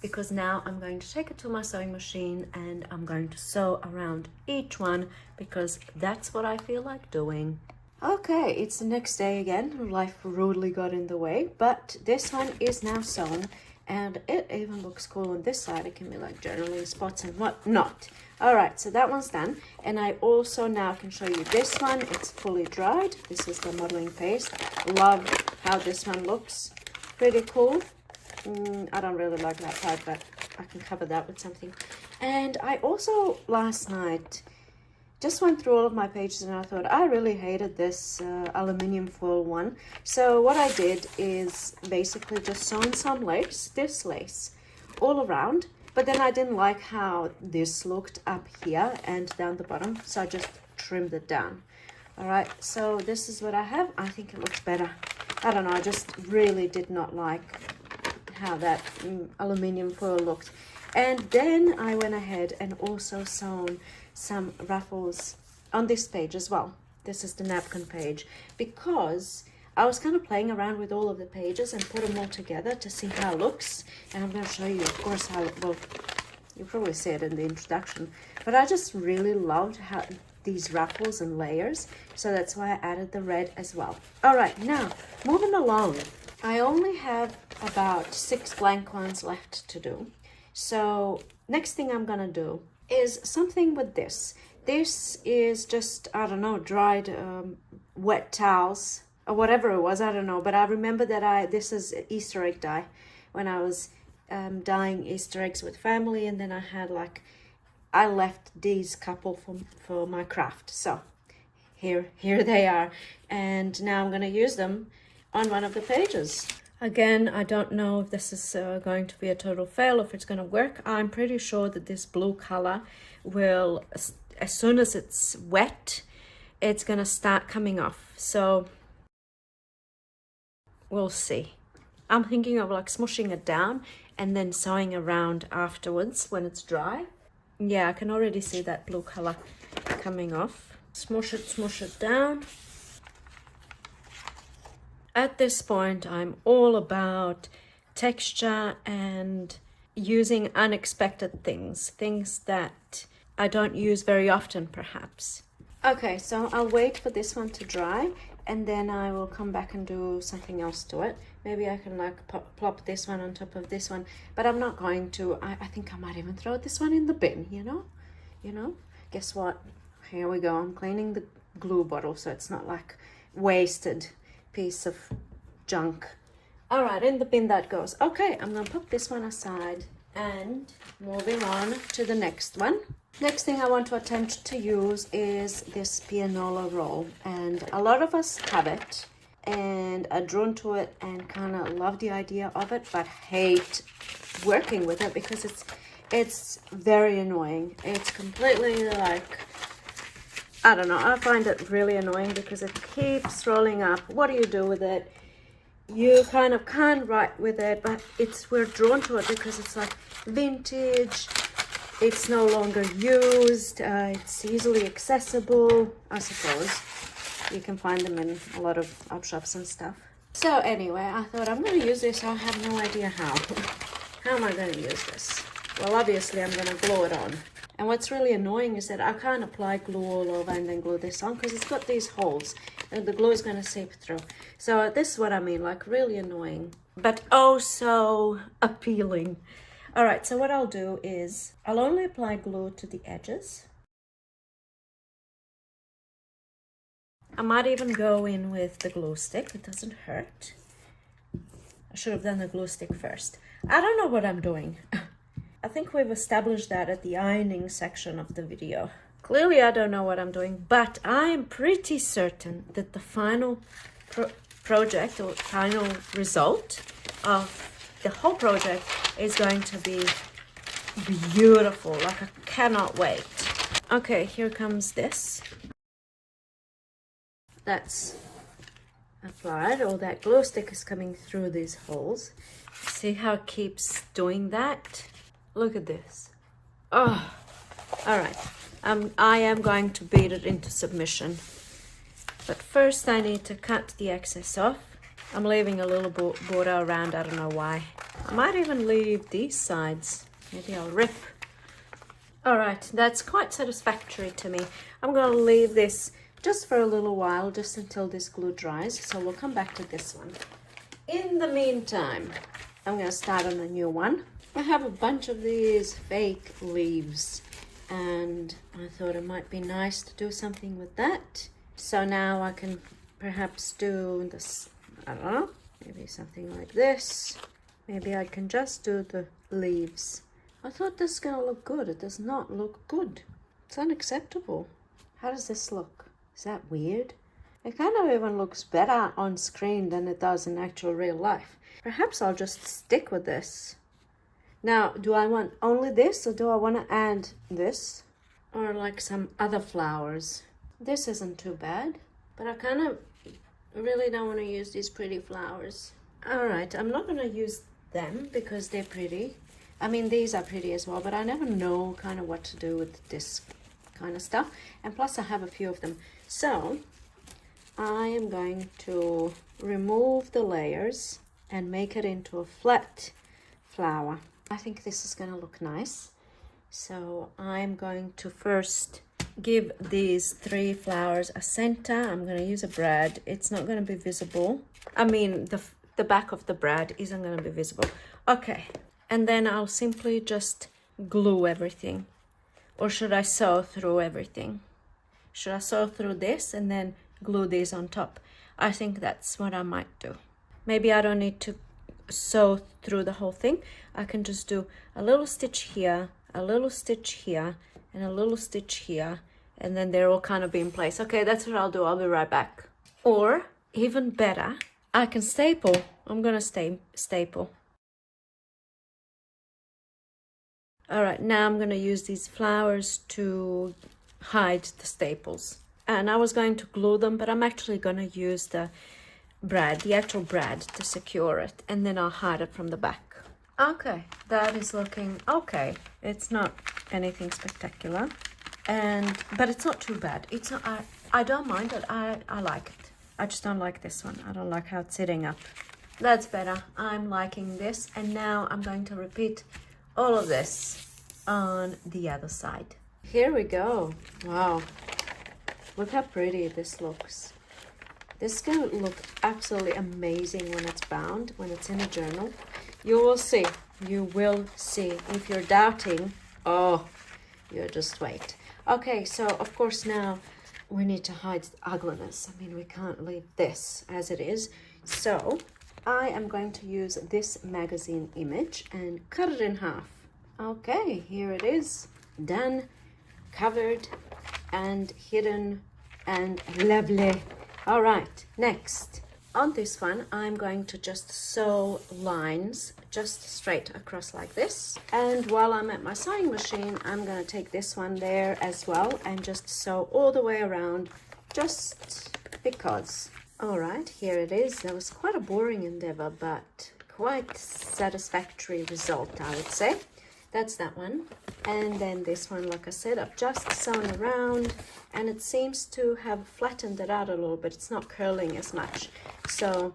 because now I'm going to take it to my sewing machine and I'm going to sew around each one, because that's what I feel like doing. Okay, it's the next day again. Life rudely got in the way, but this one is now sewn, and it even looks cool on this side. It can be like journaling spots and whatnot. All right, so that one's done, and I also now can show you this one. It's fully dried. This is the modeling paste. Love how this one looks. Pretty cool. I don't really like that part, but I can cover that with something. And I also last night just went through all of my pages, and I thought I really hated this aluminium foil one. So what I did is basically just sewn some lace, this lace, all around. But then I didn't like how this looked up here and down the bottom, so I just trimmed it down. All right, so this is what I have. I think it looks better. I don't know, I just really did not like how that aluminium foil looked. And then I went ahead and also sewn some ruffles on this page as well. This is the napkin page, because I was kind of playing around with all of the pages and put them all together to see how it looks. And I'm going to show you, of course, how it, well, you probably see it in the introduction, but I just really loved how these ruffles and layers, so that's why I added the red as well. All right, now moving along. I only have about 6 blank ones left to do. So next thing I'm gonna do is something with this. This is just, I don't know, dried wet towels or whatever it was, I don't know. But I remember that this is Easter egg dye when I was dyeing Easter eggs with family, and then I had like, I left these couple for my craft. So here they are, and now I'm gonna use them on one of the pages. Again, I don't know if this is going to be a total fail, if it's going to work. I'm pretty sure that this blue color will, as soon as it's wet, it's going to start coming off. So we'll see. I'm thinking of like smushing it down and then sewing around afterwards when it's dry. Yeah, I can already see that blue color coming off. Smush it down. At this point, I'm all about texture and using unexpected things that I don't use very often, perhaps. Okay, so I'll wait for this one to dry, and then I will come back and do something else to it. Maybe I can like plop this one on top of this one, but I'm not going to. I think I might even throw this one in the bin, you know? Guess what? Here we go. I'm cleaning the glue bottle so it's not like wasted piece of junk. All right, in the bin that goes. Okay, I'm gonna put this one aside and moving on to the next one. Next thing I want to attempt to use is this pianola roll, and a lot of us have it and are drawn to it and kind of love the idea of it, but hate working with it because it's very annoying. It's completely like, I don't know, I find it really annoying because it keeps rolling up. What do you do with it? You kind of can't write with it, but we're drawn to it because it's like vintage. It's no longer used. It's easily accessible, I suppose. You can find them in a lot of op shops and stuff. So anyway, I thought I'm going to use this. I have no idea how. How am I going to use this? Well, obviously I'm going to glue it on. And what's really annoying is that I can't apply glue all over and then glue this on because it's got these holes and the glue is going to seep through. So this is what I mean, like really annoying, but oh so appealing. All right, so what I'll do is I'll only apply glue to the edges. I might even go in with the glue stick. It doesn't hurt. I should have done the glue stick first. I don't know what I'm doing. I think we've established that at the ironing section of the video. Clearly I don't know what I'm doing, but I am pretty certain that the final project or final result of the whole project is going to be beautiful. Like, I cannot wait. Okay, here comes this. That's applied. All that glue stick is coming through these holes. See how it keeps doing that? Look at this. Oh, all right. I am going to beat it into submission. But first I need to cut the excess off. I'm leaving a little border around, I don't know why. I might even leave these sides. Maybe I'll rip. All right, that's quite satisfactory to me. I'm gonna leave this just for a little while, just until this glue dries. So we'll come back to this one. In the meantime, I'm gonna start on a new one. I have a bunch of these fake leaves, and I thought it might be nice to do something with that. So now I can perhaps do this, I don't know, maybe something like this. Maybe I can just do the leaves. I thought this is gonna look good. It does not look good. It's unacceptable. How does this look? Is that weird? It kind of even looks better on screen than it does in actual real life. Perhaps I'll just stick with this. Now, do I want only this, or do I want to add this? Or like some other flowers? This isn't too bad, but I kind of really don't want to use these pretty flowers. All right, I'm not going to use them because they're pretty. I mean, these are pretty as well, but I never know kind of what to do with this kind of stuff. And plus I have a few of them. So I am going to remove the layers and make it into a flat flower. I think this is going to look nice. So I'm going to first give these 3 flowers a center. I'm going to use a brad. It's not going to be visible. I mean, the back of the brad isn't going to be visible. Okay. And then I'll simply just glue everything. Or should I sew through everything? Should I sew through this and then glue these on top? I think that's what I might do. Maybe I don't need to sew through the whole thing. I can just do a little stitch here, a little stitch here, and a little stitch here, and then they're all kind of be in place. Okay, that's what I'll do. I'll be right back. Or even better, I can staple. I'm gonna staple. All right, now I'm gonna use these flowers to hide the staples. And I was going to glue them, but I'm actually gonna use the brad, the actual brad, to secure it, and then I'll hide it from the back. Okay, that is looking okay. It's not anything spectacular, but it's not too bad. It's not. I don't mind it. I like it. I just don't like this one. I don't like how it's sitting up. That's better. I'm liking this, and now I'm going to repeat all of this on the other side. Here we go. Wow, look how pretty this looks. This is going to look absolutely amazing when it's bound, when it's in a journal. You will see. You will see. If you're doubting, oh, you just wait. Okay, so of course now we need to hide the ugliness. I mean, we can't leave this as it is. So I am going to use this magazine image and cut it in half. Okay, here it is. Done, covered, and hidden, and lovely. All right, next. On this one, I'm going to just sew lines just straight across like this. And while I'm at my sewing machine, I'm going to take this one there as well and just sew all the way around, just because. All right, here it is. That was quite a boring endeavor, but quite satisfactory result, I would say. That's that one. And then this one, like I said, I've just sewn around and it seems to have flattened it out a little bit. It's not curling as much. So,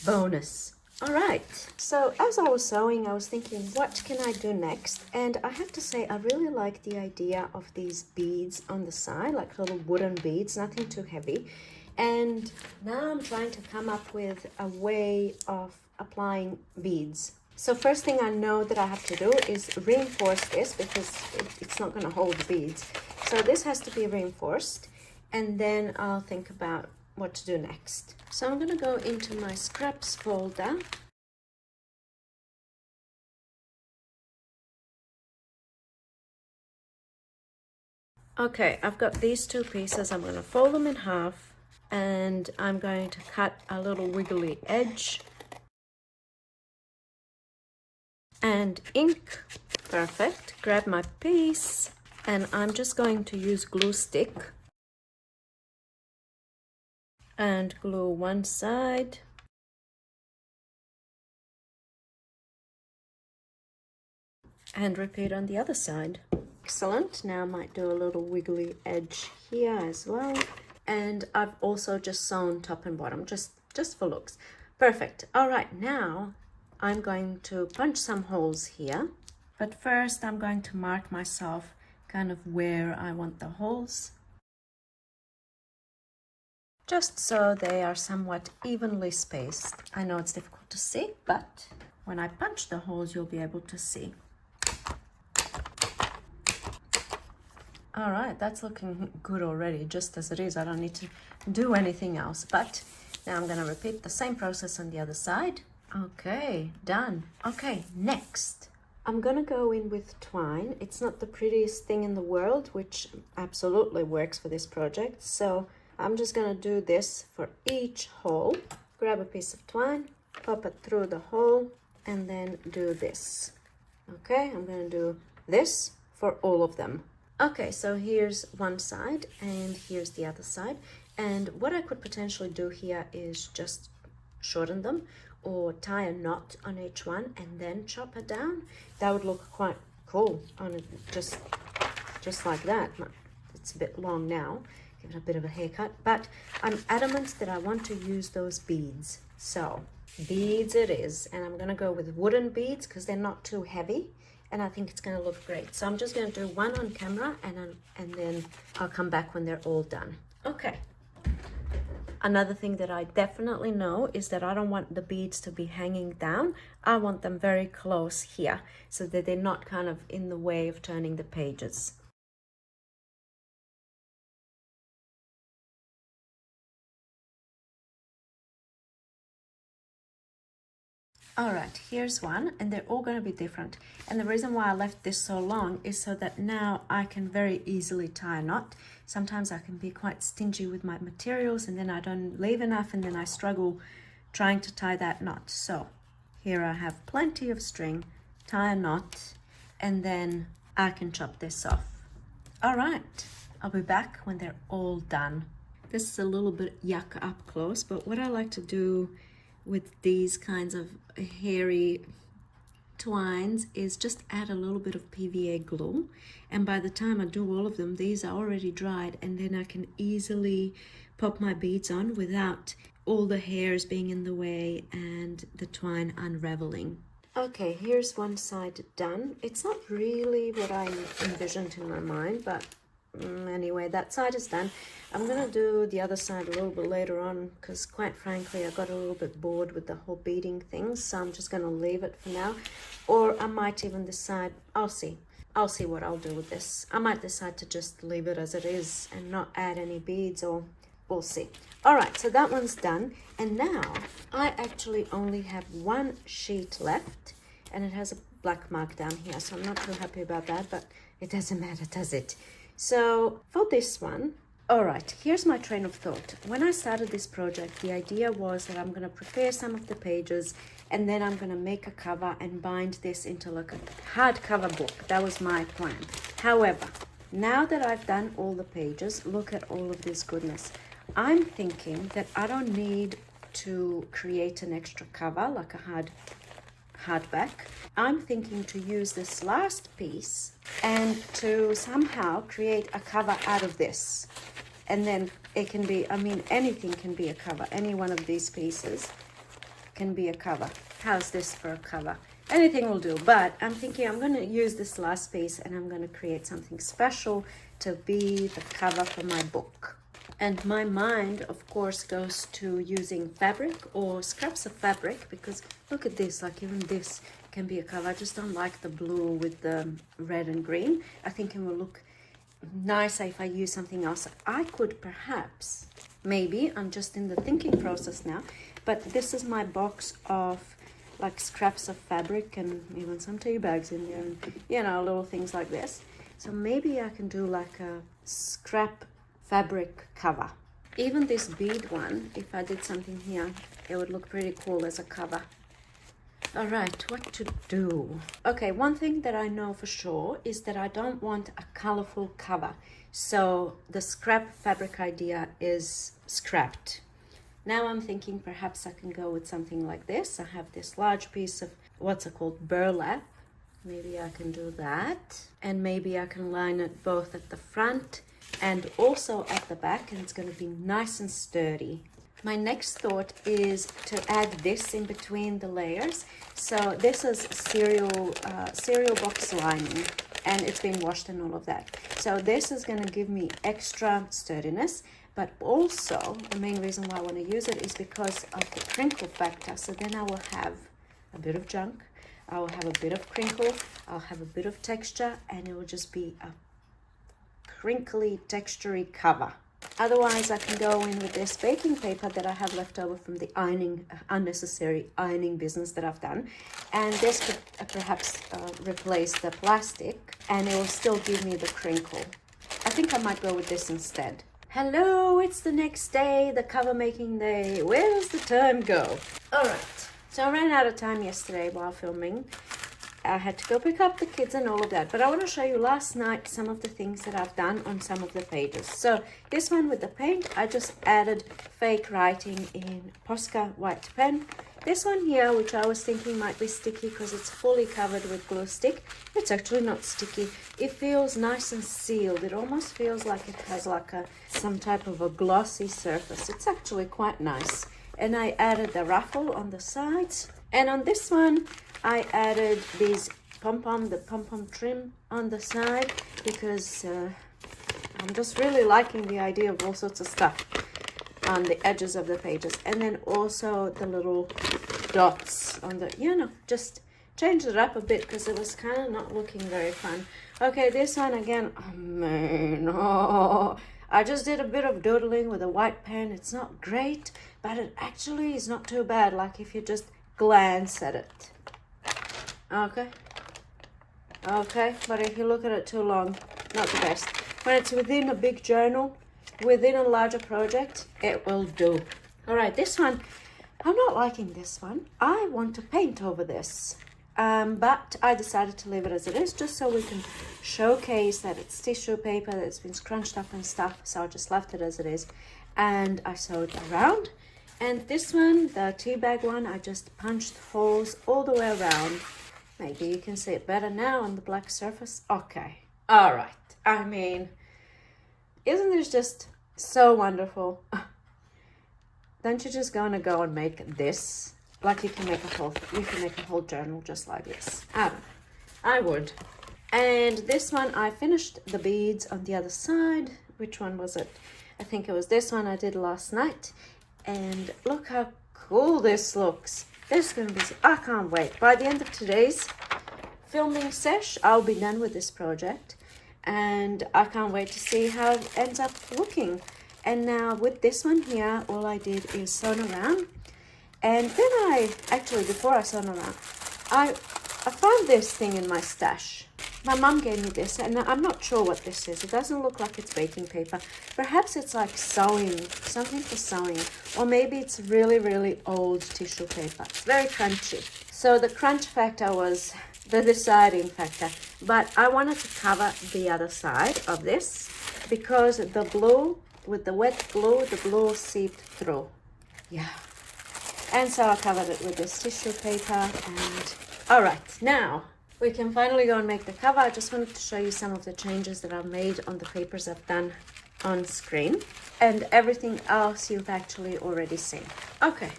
bonus. All right. So as I was sewing, I was thinking, what can I do next? And I have to say, I really like the idea of these beads on the side, like little wooden beads, nothing too heavy. And now I'm trying to come up with a way of applying beads. So first thing I know that I have to do is reinforce this because it's not going to hold the beads. So this has to be reinforced, and then I'll think about what to do next. So I'm going to go into my scraps folder. Okay, I've got these two pieces. I'm going to fold them in half and I'm going to cut a little wiggly edge and ink. Perfect. Grab my piece and I'm just going to use glue stick and glue one side and repeat on the other side. Excellent. Now I might do a little wiggly edge here as well. And I've also just sewn top and bottom, just for looks. Perfect. All right, now I'm going to punch some holes here. But first I'm going to mark myself kind of where I want the holes, just so they are somewhat evenly spaced. I know it's difficult to see, but when I punch the holes, you'll be able to see. All right, that's looking good already, just as it is. I don't need to do anything else, but now I'm gonna repeat the same process on the other side. Okay, done. Okay, next, I'm gonna go in with twine. It's not the prettiest thing in the world, which absolutely works for this project. So I'm just gonna do this for each hole. Grab a piece of twine, pop it through the hole, and then do this. Okay, I'm gonna do this for all of them. Okay, so here's one side and here's the other side. And what I could potentially do here is just shorten them or tie a knot on each one and then chop it down. That would look quite cool on it, just like that. It's a bit long now, give it a bit of a haircut, but I'm adamant that I want to use those beads. So beads it is, and I'm gonna go with wooden beads because they're not too heavy. And I think it's going to look great. So I'm just going to do one on camera and then I'll come back when they're all done. Okay. Another thing that I definitely know is that I don't want the beads to be hanging down. I want them very close here so that they're not kind of in the way of turning the pages. All right, here's one, and they're all going to be different. And the reason why I left this so long is so that now I can very easily tie a knot. Sometimes I can be quite stingy with my materials and then I don't leave enough and then I struggle trying to tie that knot. So here I have plenty of string, tie a knot, and then I can chop this off. All right, I'll be back when they're all done. This is a little bit yuck up close, but what I like to do with these kinds of hairy twines is just add a little bit of PVA glue, and by the time I do all of them, these are already dried, and then I can easily pop my beads on without all the hairs being in the way and the twine unraveling. Okay, here's one side done. It's not really what I envisioned in my mind, but anyway, that side is done. I'm gonna do the other side a little bit later on because quite frankly I got a little bit bored with the whole beading thing, so I'm just gonna leave it for now. Or I might even decide, I'll see what I'll do with this. I might decide to just leave it as it is and not add any beads, or we'll see. All right, so that one's done, and now I actually only have one sheet left and it has a black mark down here, so I'm not too happy about that, but it doesn't matter, does it? So for this one, all right, here's my train of thought. When I started this project, the idea was that I'm going to prepare some of the pages and then I'm going to make a cover and bind this into like a hardcover book. That was my plan. However, now that I've done all the pages, look at all of this goodness. I'm thinking that I don't need to create an extra cover like a hardback. I'm thinking to use this last piece and to somehow create a cover out of this. And then it can be, I mean, anything can be a cover. Any one of these pieces can be a cover. How's this for a cover? Anything will do, but I'm thinking I'm going to use this last piece and I'm going to create something special to be the cover for my book. And my mind, of course, goes to using fabric or scraps of fabric, because look at this, like even this can be a cover. I just don't like the blue with the red and green. I think it will look nicer if I use something else. I could perhaps, maybe, I'm just in the thinking process now, but this is my box of like scraps of fabric and even some tea bags in there and, you know, little things like this. So maybe I can do like a scrap fabric cover. Even this bead one, if I did something here, it would look pretty cool as a cover. All right, what to do? Okay, one thing that I know for sure is that I don't want a colorful cover. So the scrap fabric idea is scrapped. Now I'm thinking perhaps I can go with something like this. I have this large piece of, what's it called, burlap. Maybe I can do that. And maybe I can line it both at the front and also at the back, and it's going to be nice and sturdy. My next thought is to add this in between the layers. So this is cereal box lining, and it's been washed and all of that. So this is going to give me extra sturdiness, but also the main reason why I want to use it is because of the crinkle factor. So then I will have a bit of junk, I will have a bit of crinkle, I'll have a bit of texture, and it will just be a crinkly, textury cover. Otherwise, I can go in with this baking paper that I have left over from the unnecessary ironing business that I've done. And this could perhaps replace the plastic, and it will still give me the crinkle. I think I might go with this instead. Hello, it's the next day, the cover making day. Where does the time go? All right, so I ran out of time yesterday while filming. I had to go pick up the kids and all of that, but I want to show you last night some of the things that I've done on some of the pages. So this one with the paint, I just added fake writing in Posca white pen. This one here, which I was thinking might be sticky because it's fully covered with glue stick, it's actually not sticky. It feels nice and sealed. It almost feels like it has like some type of a glossy surface. It's actually quite nice. And I added the ruffle on the sides, and on this one I added these the pom-pom trim on the side because I'm just really liking the idea of all sorts of stuff on the edges of the pages. And then also the little dots on the, just changed it up a bit because it was kind of not looking very fun. Okay, this one again, oh man, I just did a bit of doodling with a white pen. It's not great, but it actually is not too bad, like if you just glance at it. Okay, but if you look at it too long, not the best. When it's within a big journal, within a larger project, it will do. All right, this one, I'm not liking this one. I want to paint over this, but I decided to leave it as it is, just so we can showcase that it's tissue paper that's been scrunched up and stuff. So I just left it as it is, and I sewed around. And this one, the tea bag one, I just punched holes all the way around. Maybe you can see it better now on the black surface. Okay, all right. I mean, isn't this just so wonderful? Don't you just gonna go and make this? Like you can make a whole journal just like this. I don't know. I would. And this one, I finished the beads on the other side. Which one was it? I think it was this one I did last night. And look how cool this looks. This is going to be, I can't wait. By the end of today's filming sesh, I'll be done with this project. And I can't wait to see how it ends up looking. And now with this one here, all I did is sew around. And then before I sew around, I found this thing in my stash. My mum gave me this, and I'm not sure what this is. It doesn't look like it's baking paper. Perhaps it's like sewing, something for sewing. Or maybe it's really, really old tissue paper. It's very crunchy. So the crunch factor was the deciding factor. But I wanted to cover the other side of this because the glue, with the wet glue, the glue seeped through. Yeah. And so I covered it with this tissue paper. And all right, now we can finally go and make the cover. I just wanted to show you some of the changes that I've made on the papers I've done on screen, and everything else you've actually already seen. Okay,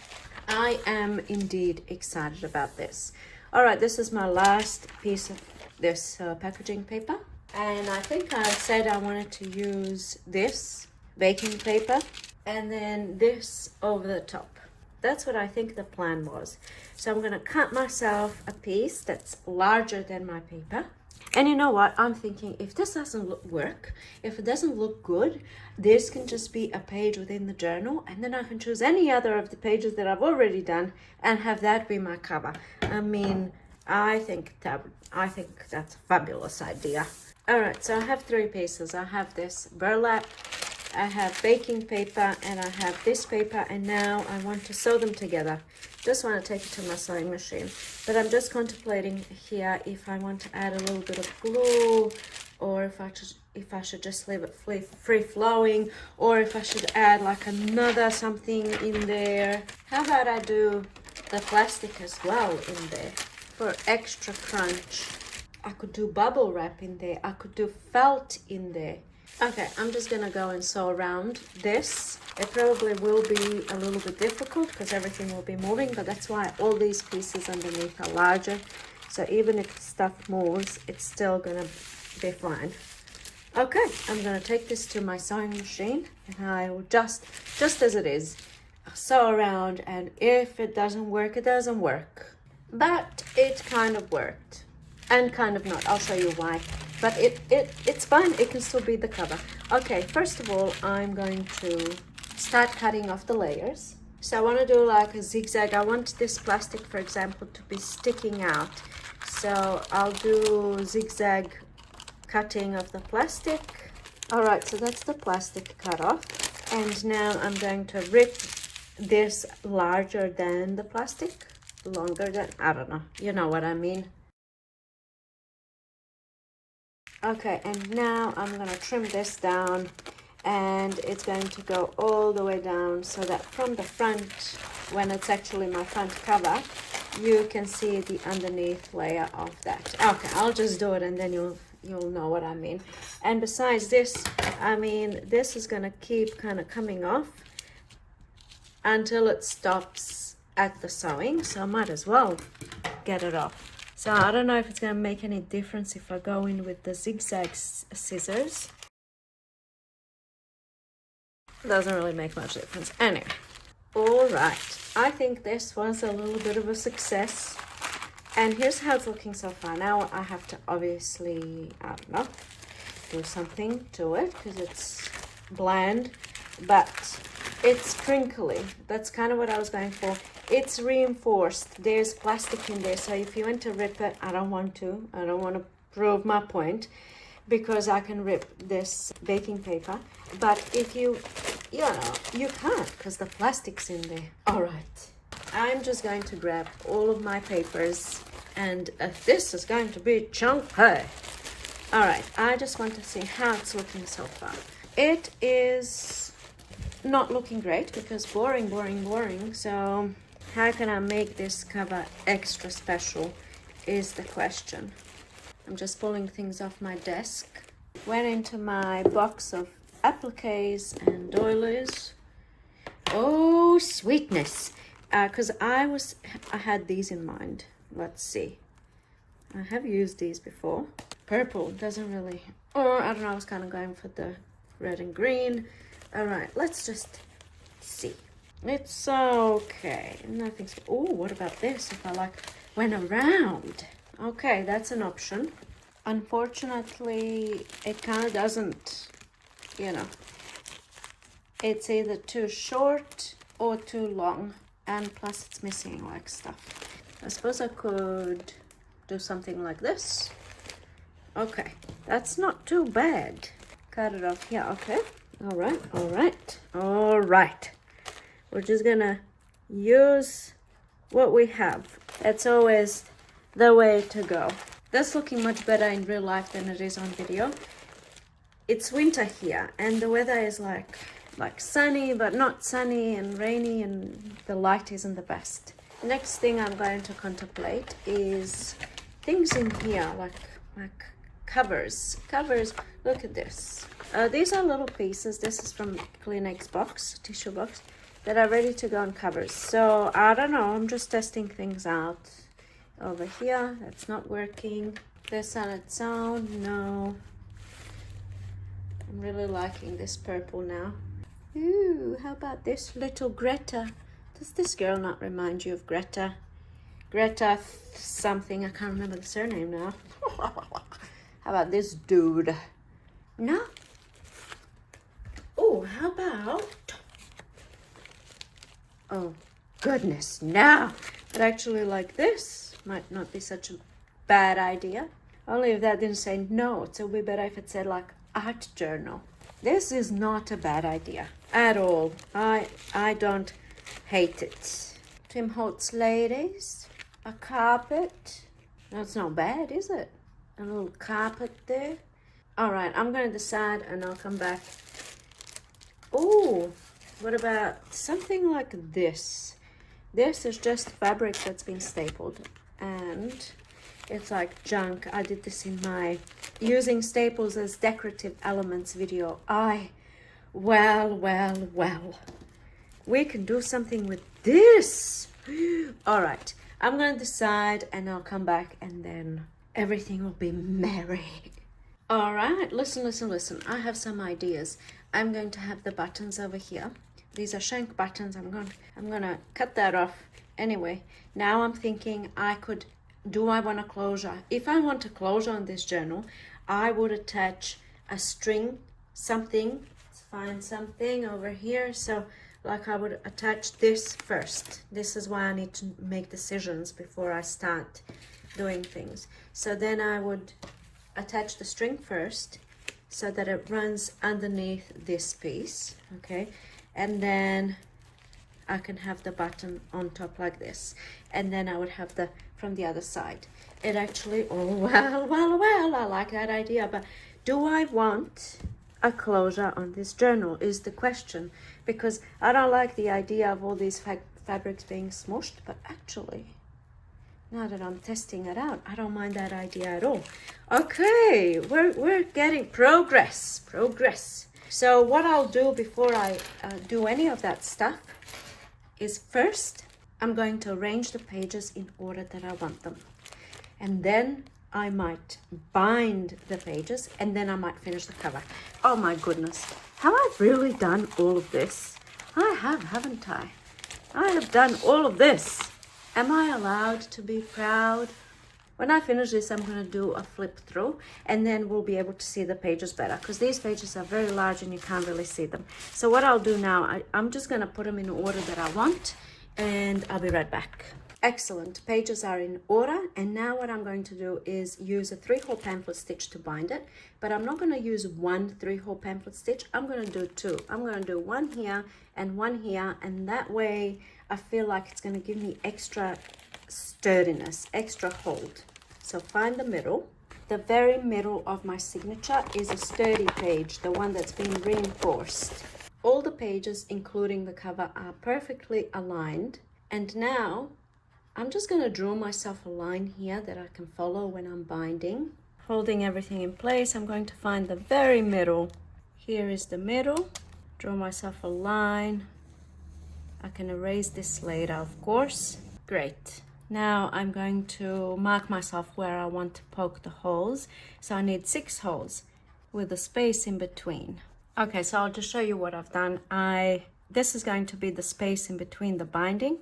I am indeed excited about this. All right, this is my last piece of this packaging paper, and I think I said I wanted to use this baking paper and then this over the top. That's what I think the plan was. So I'm going to cut myself a piece that's larger than my paper. And you know what? I'm thinking if this doesn't work, if it doesn't look good, this can just be a page within the journal. And then I can choose any other of the pages that I've already done and have that be my cover. I mean, I think that's a fabulous idea. All right, so I have 3 pieces. I have this burlap, I have baking paper, and I have this paper, and now I want to sew them together. Just want to take it to my sewing machine, but I'm just contemplating here if I want to add a little bit of glue, or if I should just leave it free flowing, or if I should add like another something in there. How about I do the plastic as well in there for extra crunch? I could do bubble wrap in there. I could do felt in there. Okay, I'm just gonna go and sew around this. It probably will be a little bit difficult because everything will be moving, but that's why all these pieces underneath are larger. So even if stuff moves, it's still gonna be fine. Okay, I'm gonna take this to my sewing machine, and I will just as it is, sew around, and if it doesn't work, it doesn't work. But it kind of worked, and kind of not. I'll show you why. But it's fine. It can still be the cover. Okay, first of all, I'm going to start cutting off the layers. So I want to do like a zigzag. I want this plastic, for example, to be sticking out. So I'll do zigzag cutting of the plastic. All right, so that's the plastic cut off. And now I'm going to rip this larger than the plastic, longer than, I don't know, you know what I mean. Okay, and now I'm gonna trim this down, and it's going to go all the way down so that from the front, when it's actually my front cover, you can see the underneath layer of that. Okay, I'll just do it and then you'll know what I mean. And besides this, I mean, this is gonna keep kind of coming off until it stops at the sewing, so I might as well get it off. So I don't know if it's going to make any difference if I go in with the zigzag scissors. Doesn't really make much difference. Anyway, all right. I think this was a little bit of a success. And here's how it's looking so far. Now I have to obviously, I don't know, do something to it because it's bland, but it's crinkly. That's kind of what I was going for. It's reinforced. There's plastic in there, so if you want to rip it, I don't want to prove my point because I can rip this baking paper. But if you know, you can't because the plastic's in there. All right, I'm just going to grab all of my papers, and this is going to be chunky. All right, I just want to see how it's looking so far. It is not looking great because boring. So how can I make this cover extra special is the question. I'm just pulling things off my desk. Went into my box of appliques and doilies. Oh, sweetness. Because I had these in mind. Let's see. I have used these before. Purple doesn't really, or I don't know, I was kind of going for the red and green. All right, let's just see. It's okay. Nothing's. Oh, what about this? If I went around. Okay, that's an option. Unfortunately, it kind of doesn't, you know. It's either too short or too long, and plus it's missing like stuff. I suppose I could do something like this. Okay, that's not too bad. Cut it off here. Okay. All right. We're just gonna use what we have. That's always the way to go. That's looking much better in real life than it is on video. It's winter here, and the weather is like sunny, but not sunny, and rainy, and the light isn't the best. Next thing I'm going to contemplate is things in here, like covers. Look at this. These are little pieces. This is from Kleenex box, tissue box, that are ready to go on covers. So I don't know, I'm just testing things out. Over here, that's not working. This on its own, no. I'm really liking this purple now. Ooh, how about this little Greta? Does this girl not remind you of Greta? Greta something, I can't remember the surname now. How about this dude? No? Oh, how about... Oh, goodness, now. But actually like this. might not be such a bad idea. Only if that didn't say notes, it would be better if it said like art journal. This is not a bad idea at all. I don't hate it. Tim Holtz ladies, a carpet. That's not bad, is it? A little carpet there. All right, I'm gonna decide and I'll come back. Oh, what about something like this? This is just fabric that's been stapled and it's like junk. I did this in my using staples as decorative elements video. Well. We can do something with this. All right, I'm gonna decide and I'll come back and then everything will be merry. All right, listen. I have some ideas. I'm going to have the buttons over here. These are shank buttons. I'm gonna cut that off. Anyway, now I'm thinking do I want a closure? If I want a closure on this journal, I would attach a string, something. Let's find something over here. So like I would attach this first. This is why I need to make decisions before I start doing things. So then I would attach the string first so that it runs underneath this piece, okay? And then I can have the button on top like this. And then I would have from the other side. It actually, well, I like that idea, but do I want a closure on this journal is the question, because I don't like the idea of all these fabrics being smushed, but actually, now that I'm testing it out, I don't mind that idea at all. Okay, we're getting progress. So what I'll do before I do any of that stuff is first, I'm going to arrange the pages in order that I want them. And then I might bind the pages and then I might finish the cover. Oh my goodness, have I really done all of this? I have, haven't I? I have done all of this. Am I allowed to be proud? When I finish this, I'm going to do a flip through and then we'll be able to see the pages better because these pages are very large and you can't really see them. So what I'll do now, I'm just going to put them in order that I want and I'll be right back. Excellent, pages are in order, and now what I'm going to do is use a 3-hole pamphlet stitch to bind it, but I'm not going to use one 3-hole pamphlet stitch. I'm going to do 2. I'm going to do one here, and that way I feel like it's going to give me extra sturdiness, extra hold. So find the middle. The very middle of my signature is a sturdy page, the one that's been reinforced. All the pages, including the cover, are perfectly aligned, and now I'm just going to draw myself a line here that I can follow when I'm binding. Holding everything in place, I'm going to find the very middle. Here is the middle. Draw myself a line. I can erase this later, of course. Great. Now I'm going to mark myself where I want to poke the holes. So I need 6 holes with a space in between. Okay, so I'll just show you what I've done. This is going to be the space in between the binding.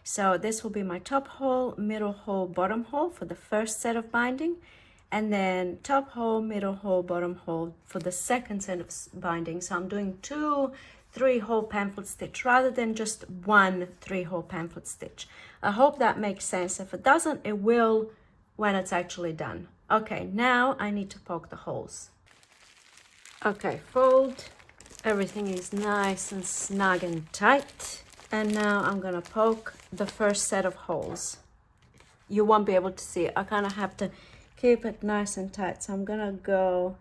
So this will be my top hole, middle hole, bottom hole for the first set of binding, and then top hole, middle hole, bottom hole for the second set of binding. So I'm doing 2 3-hole pamphlet stitch rather than just one 3-hole pamphlet stitch. I hope that makes sense. If it doesn't, it will when it's actually done. Okay, now I need to poke the holes. Okay, fold. Everything is nice and snug and tight. And now I'm gonna poke the first set of holes. You won't be able to see it. I kind of have to keep it nice and tight. So I'm gonna go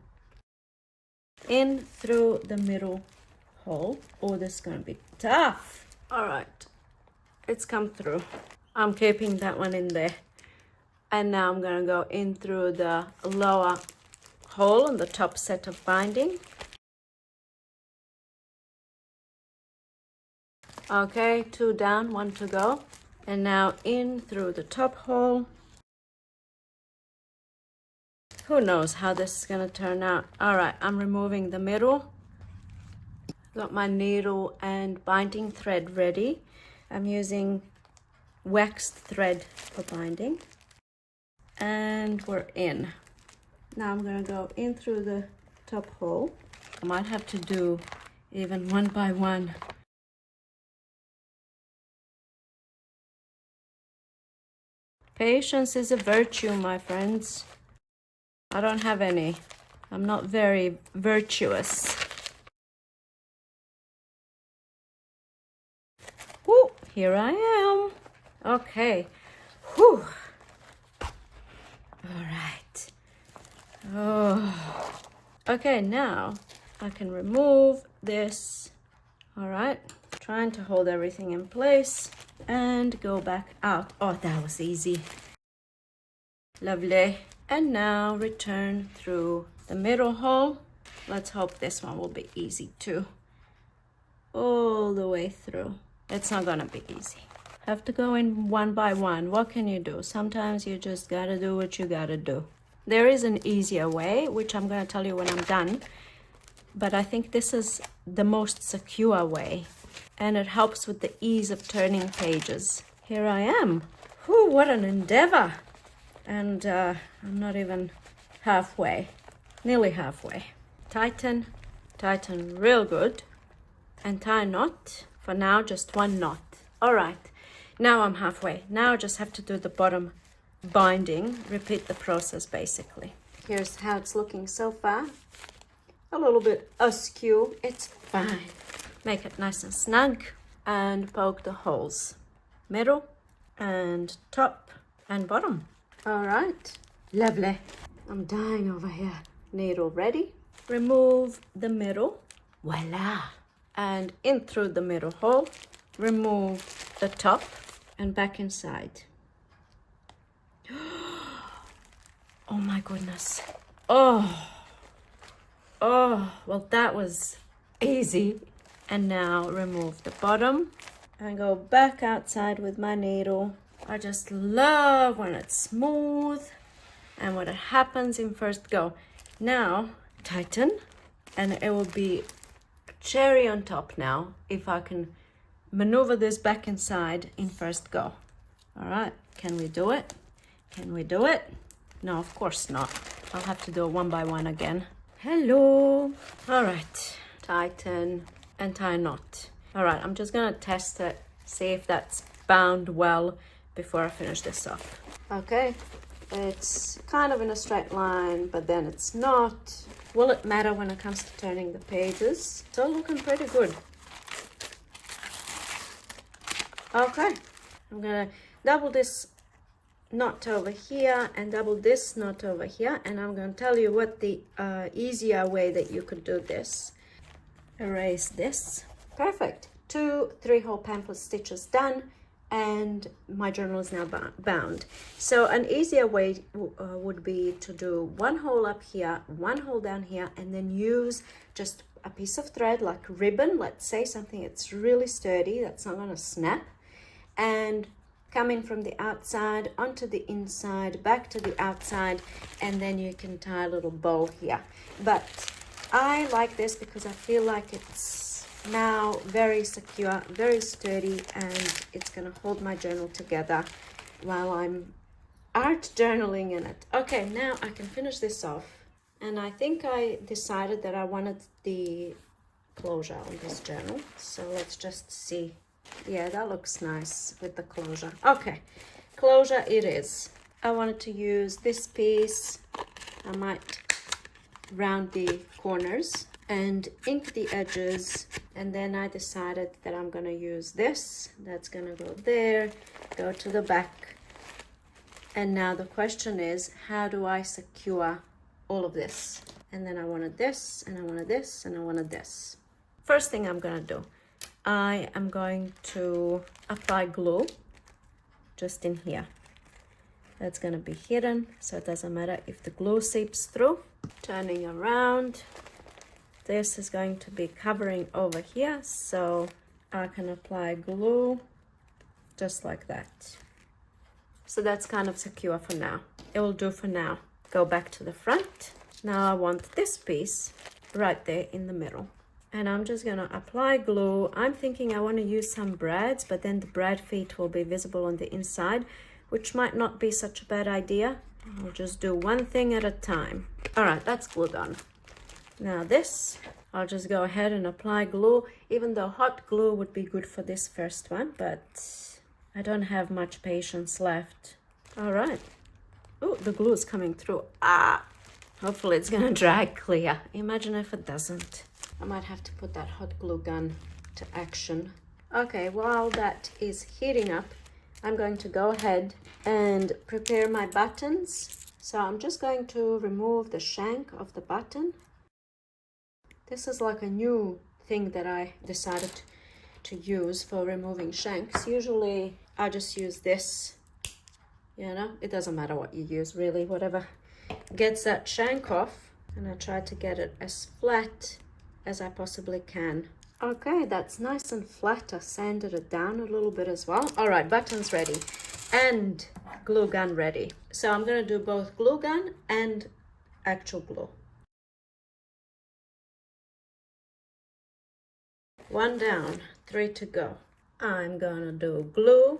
in through the middle hole. Oh, this is gonna be tough. All right, it's come through. I'm keeping that one in there. And now I'm gonna go in through the lower hole on the top set of binding. Okay, 2 down, 1 to go. And now in through the top hole. Who knows how this is gonna turn out. All right, I'm removing the middle. Got my needle and binding thread ready. I'm using waxed thread for binding. And we're in. Now I'm gonna go in through the top hole. I might have to do even one by one. Patience is a virtue, my friends. I don't have any. I'm not very virtuous. Woo, here I am. Okay. Whew. All right. Oh. Okay, now I can remove this. All right. Trying to hold everything in place and go back out. Oh, that was easy. Lovely. And now return through the middle hole. Let's hope this one will be easy too. All the way through. It's not gonna be easy. Have to go in one by one. What can you do? Sometimes you just gotta do what you gotta do. There is an easier way, which I'm gonna tell you when I'm done. But I think this is the most secure way. And it helps with the ease of turning pages. Here I am. Whew, what an endeavor. And I'm not even halfway. Nearly halfway. Tighten real good. And tie a knot. For now, just one knot. All right. Now I'm halfway. Now I just have to do the bottom binding. Repeat the process basically. Here's how it's looking so far. A little bit askew. It's fine. Make it nice and snug and poke the holes. Middle and top and bottom. All right. Lovely. I'm dying over here. Needle ready. Remove the middle. Voila. And in through the middle hole. Remove the top and back inside. Oh my goodness. Oh, well that was easy. And now remove the bottom and go back outside with my needle. I just love when it's smooth and when it happens in first go. Now tighten and it will be cherry on top now if I can maneuver this back inside in first go. All right, can we do it? Can we do it? No, of course not. I'll have to do it one by one again. Hello. All right, tighten and tie a knot. All right, I'm just gonna test it, see if that's bound well before I finish this off. Okay, it's kind of in a straight line, but then it's not. Will it matter when it comes to turning the pages? So looking pretty good. Okay, I'm gonna double this knot over here and double this knot over here, and I'm gonna tell you what the easier way that you could do this. Erase this. Perfect. 2 3-hole pamphlet stitches done, and my journal is now bound. So an easier way would be to do 1 hole up here, 1 hole down here, and then use just a piece of thread like ribbon, let's say something that's really sturdy, that's not gonna snap, and come in from the outside onto the inside, back to the outside, and then you can tie a little bow here. But I like this because I feel like it's now very secure, very sturdy, and it's gonna hold my journal together while I'm art journaling in it. Okay, now I can finish this off. And I think I decided that I wanted the closure on this journal. So let's just see. Yeah, that looks nice with the closure. Okay, closure it is. I wanted to use this piece. I might round the corners and ink the edges, and then I decided that I'm gonna use this. That's gonna go there, go to the back. And now the question is, how do I secure all of this? And then I wanted this, and I wanted this, and I wanted this. First thing I'm gonna do, I am going to apply glue just in here. That's gonna be hidden, so it doesn't matter if the glue seeps through. Turning around, this is going to be covering over here, so I can apply glue just like that. So that's kind of secure for now. It will do for now. Go back to the front. Now I want this piece right there in the middle. And I'm just gonna apply glue. I'm thinking I wanna use some brads, but then the brad feet will be visible on the inside, which might not be such a bad idea. I'll just do one thing at a time. All right, that's glued on. Now this, I'll just go ahead and apply glue, even though hot glue would be good for this first one, but I don't have much patience left All right. Oh, the glue is coming through. Ah, hopefully it's gonna dry clear. Imagine if it doesn't. I might have to put that hot glue gun to action. Okay, while that is heating up, I'm going to go ahead and prepare my buttons. So I'm just going to remove the shank of the button. This is like a new thing that I decided to use for removing shanks. Usually I just use this, you know, it doesn't matter what you use really, whatever gets that shank off. And I try to get it as flat as I possibly can. Okay, that's nice and flat. I sanded it down a little bit as well. All right, buttons ready and glue gun ready. So I'm going to do both glue gun and actual glue. One down, 3 to go. I'm gonna do glue.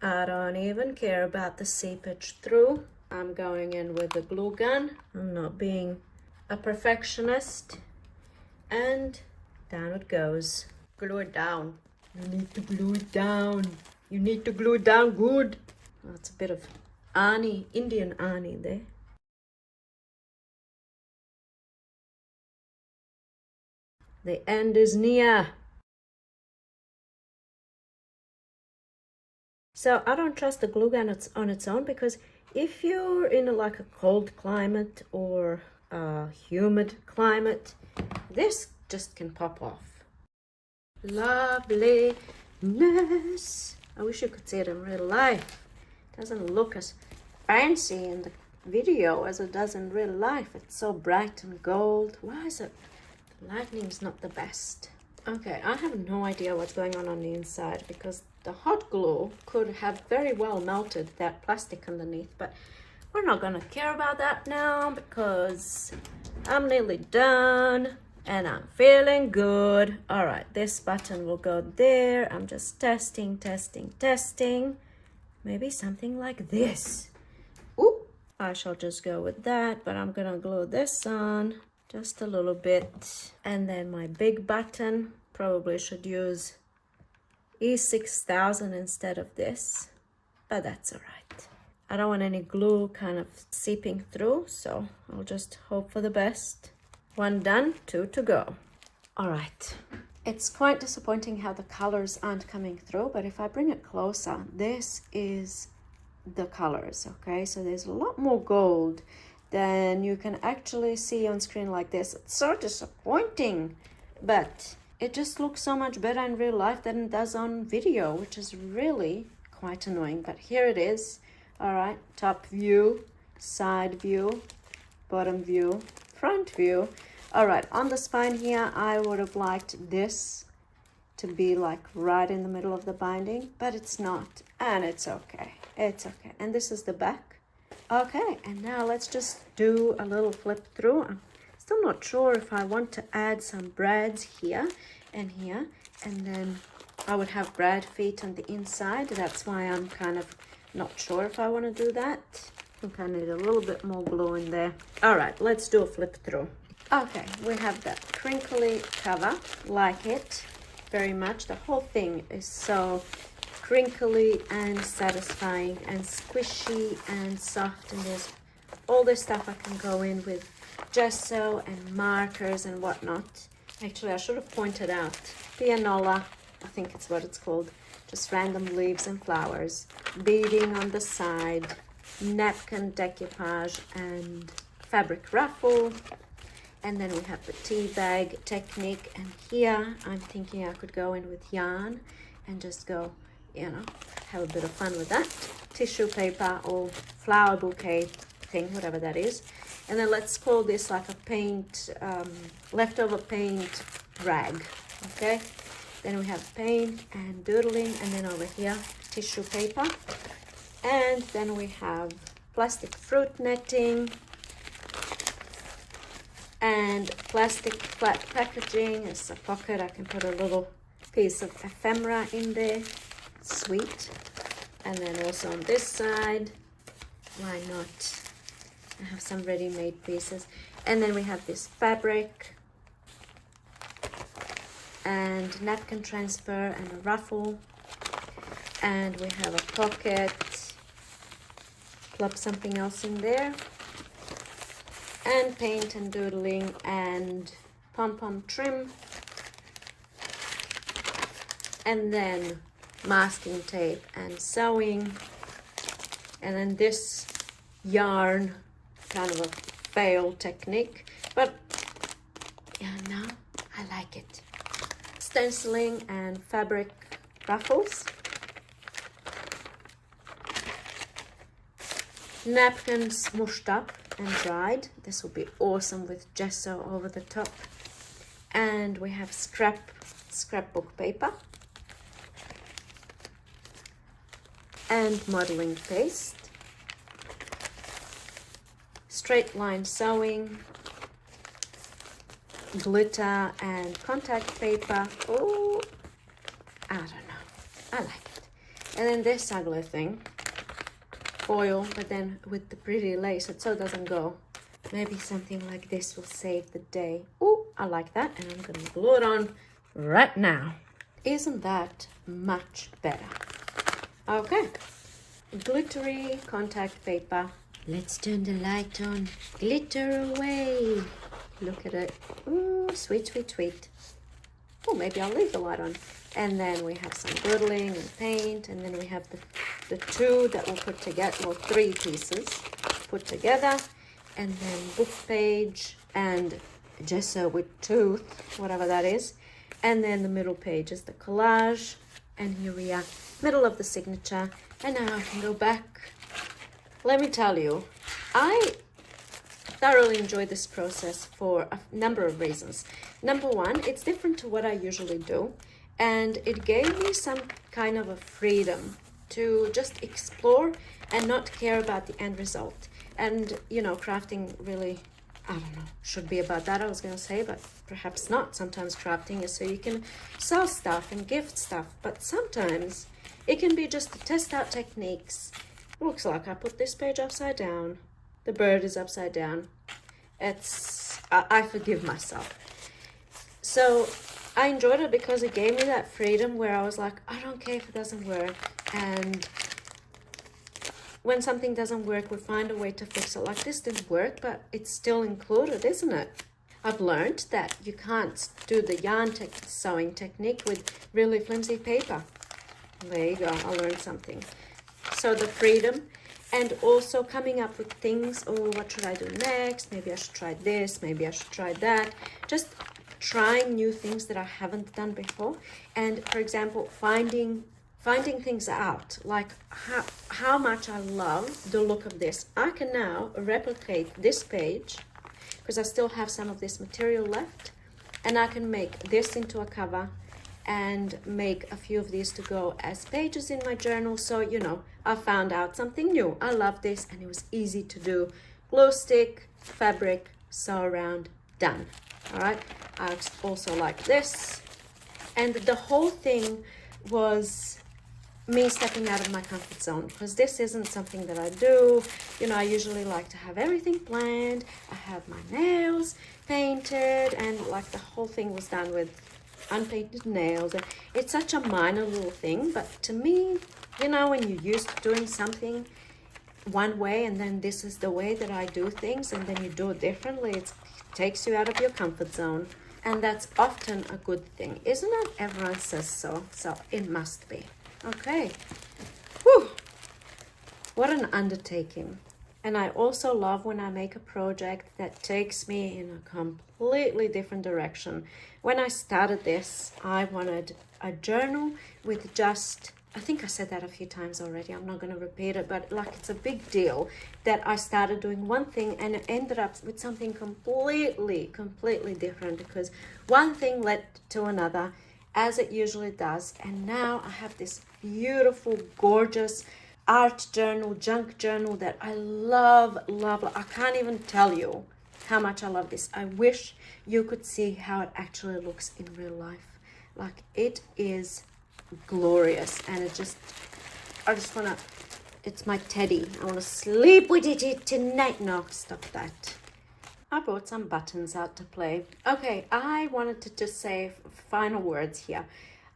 I don't even care about the seepage through. I'm going in with the glue gun. I'm not being a perfectionist. And down it goes. Glue it down. You need to glue it down. You need to glue it down good. Oh, it's a bit of Ani, Indian Ani there. The end is near. So I don't trust the glue gun on its own, because if you're in like a cold climate or a humid climate, this just can pop off. Loveliness. I wish you could see it in real life. It doesn't look as fancy in the video as it does in real life. It's so bright and gold. Why is it? The lighting's not the best. Okay, I have no idea what's going on the inside, because the hot glue could have very well melted that plastic underneath, but we're not gonna care about that now because I'm nearly done and I'm feeling good. All right, this button will go there. I'm just testing. Maybe something like this. Ooh, I shall just go with that, but I'm gonna glue this on just a little bit. And then my big button, probably should use E6000 instead of this, but that's all right. I don't want any glue kind of seeping through, so I'll just hope for the best. 1 done, 2 to go. All right. It's quite disappointing how the colors aren't coming through, but if I bring it closer, this is the colors, okay? So there's a lot more gold than you can actually see on screen like this. It's so disappointing, but it just looks so much better in real life than it does on video, which is really quite annoying. But here it is. All right, top view, side view, bottom view, front view. All right, on the spine here, I would have liked this to be like right in the middle of the binding, but it's not, and it's okay. It's okay. And this is the back. Okay, and now let's just do a little flip through. I'm still not sure if I want to add some brads here and here, and then I would have brad feet on the inside. That's why I'm kind of not sure if I want to do that. I think I need a little bit more glue in there. All right, let's do a flip through. Okay, we have that crinkly cover, like it very much. The whole thing is so crinkly and satisfying and squishy and soft, and there's all this stuff I can go in with gesso and markers and whatnot. Actually, I should have pointed out pianola, I think it's what it's called, just random leaves and flowers, beading on the side, napkin decoupage and fabric ruffle. And then we have the tea bag technique, and here I'm thinking I could go in with yarn and just go, you know, have a bit of fun with that. Tissue paper or flower bouquet thing, whatever that is. And then let's call this like a paint, leftover paint rag, okay? Then we have paint and doodling, and then over here, tissue paper. And then we have plastic fruit netting, and plastic flat packaging. It's a pocket. I can put a little piece of ephemera in there. Sweet. And then also on this side, why not? I have some ready-made pieces. And then we have this fabric and napkin transfer and a ruffle. And we have a pocket plop something else in there. And paint and doodling and pom-pom trim. And then masking tape and sewing. And then this yarn, kind of a fail technique, but yeah, no, I like it. Stenciling and fabric ruffles. Napkins mushed up and dried. This will be awesome with gesso over the top. And we have scrapbook paper. And modeling paste. Straight line sewing. Glitter and contact paper. Oh, I don't know. I like it. And then this ugly thing. Foil, but then with the pretty lace, it so doesn't go. Maybe something like this will save the day. Oh, I like that. And I'm going to glue it on right now. Isn't that much better? Okay. Glittery contact paper. Let's turn the light on. Glitter away. Look at it. Ooh, sweet, sweet, sweet. Oh, maybe I'll leave the light on. And then we have some doodling and paint. And then we have the two that we'll put together. Well, 3 pieces put together. And then book page and gesso with tooth, whatever that is. And then the middle page is the collage. And here we are, middle of the signature. And now I can go back. Let me tell you, I thoroughly enjoy this process for a number of reasons. Number one, it's different to what I usually do. And it gave me some kind of a freedom to just explore and not care about the end result. And, you know, crafting really, I don't know, should be about that, I was going to say, but perhaps not. Sometimes crafting is so you can sell stuff and gift stuff. But sometimes it can be just to test out techniques. Looks like I put this page upside down. The bird is upside down. I forgive myself. So I enjoyed it because it gave me that freedom where I was like, I don't care if it doesn't work. And when something doesn't work, we find a way to fix it. Like this didn't work, but it's still included, isn't it? I've learned that you can't do the yarn sewing technique with really flimsy paper. There you go, I learned something. So the freedom, and also coming up with things. Oh, what should I do next? Maybe I should try this. Maybe I should try that. Just trying new things that I haven't done before. And for example, finding things out, like how much I love the look of this. I can now replicate this page because I still have some of this material left, and I can make this into a cover and make a few of these to go as pages in my journal. So, you know, I found out something new. I love this, and it was easy to do. Glue stick, fabric, sew around, done. All right. I also like this. And the whole thing was me stepping out of my comfort zone, because this isn't something that I do. You know, I usually like to have everything planned. I have my nails painted, and like the whole thing was done with unpainted nails. And it's such a minor little thing, but to me, you know, when you're used to doing something one way and then this is the way that I do things, and then you do it differently, it takes you out of your comfort zone. And that's often a good thing, isn't it? Everyone says so, so it must be. Okay. Whew. What an undertaking. And I also love when I make a project that takes me in a completely different direction. When I started this, I wanted a journal with just, I think I said that a few times already, I'm not going to repeat it, but like it's a big deal that I started doing one thing and it ended up with something completely different, because one thing led to another, as it usually does. And now I have this beautiful, gorgeous art journal, junk journal that I love. I can't even tell you how much I love this. I wish you could see how it actually looks in real life. Like, it is glorious, and I just want to, it's my teddy. I want to sleep with it tonight. No, stop that. I brought some buttons out to play. Okay, I wanted to just say final words here.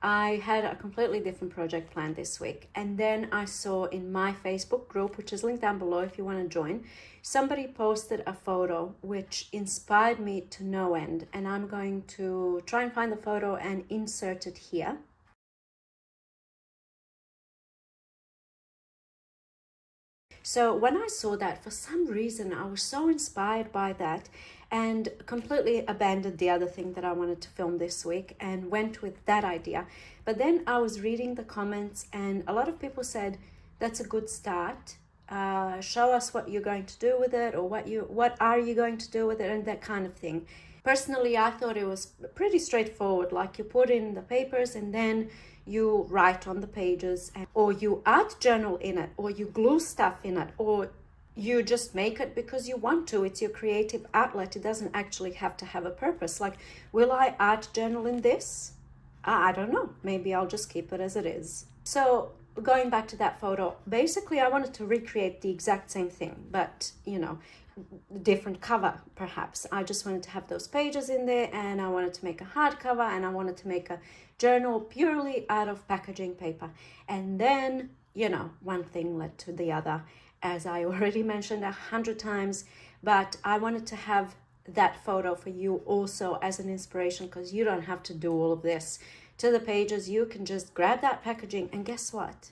I had a completely different project planned this week. And then I saw in my Facebook group, which is linked down below if you want to join, somebody posted a photo which inspired me to no end. And I'm going to try and find the photo and insert it here. So when I saw that, for some reason, I was so inspired by that and completely abandoned the other thing that I wanted to film this week and went with that idea. But then I was reading the comments and a lot of people said, that's a good start. Show us what you're going to do with it, or what are you going to do with it, and that kind of thing. Personally, I thought it was pretty straightforward. Like, you put in the papers and then you write on the pages, or you art journal in it, or you glue stuff in it, or you just make it because you want to. It's your creative outlet. It doesn't actually have to have a purpose. Like, will I art journal in this? I don't know. Maybe I'll just keep it as it is. So going back to that photo, basically I wanted to recreate the exact same thing, but you know, different cover perhaps. I just wanted to have those pages in there, and I wanted to make a hardcover, and I wanted to make a journal purely out of packaging paper. And then, you know, one thing led to the other, as I already mentioned 100 times. But I wanted to have that photo for you also as an inspiration, because you don't have to do all of this to the pages. You can just grab that packaging. And guess what?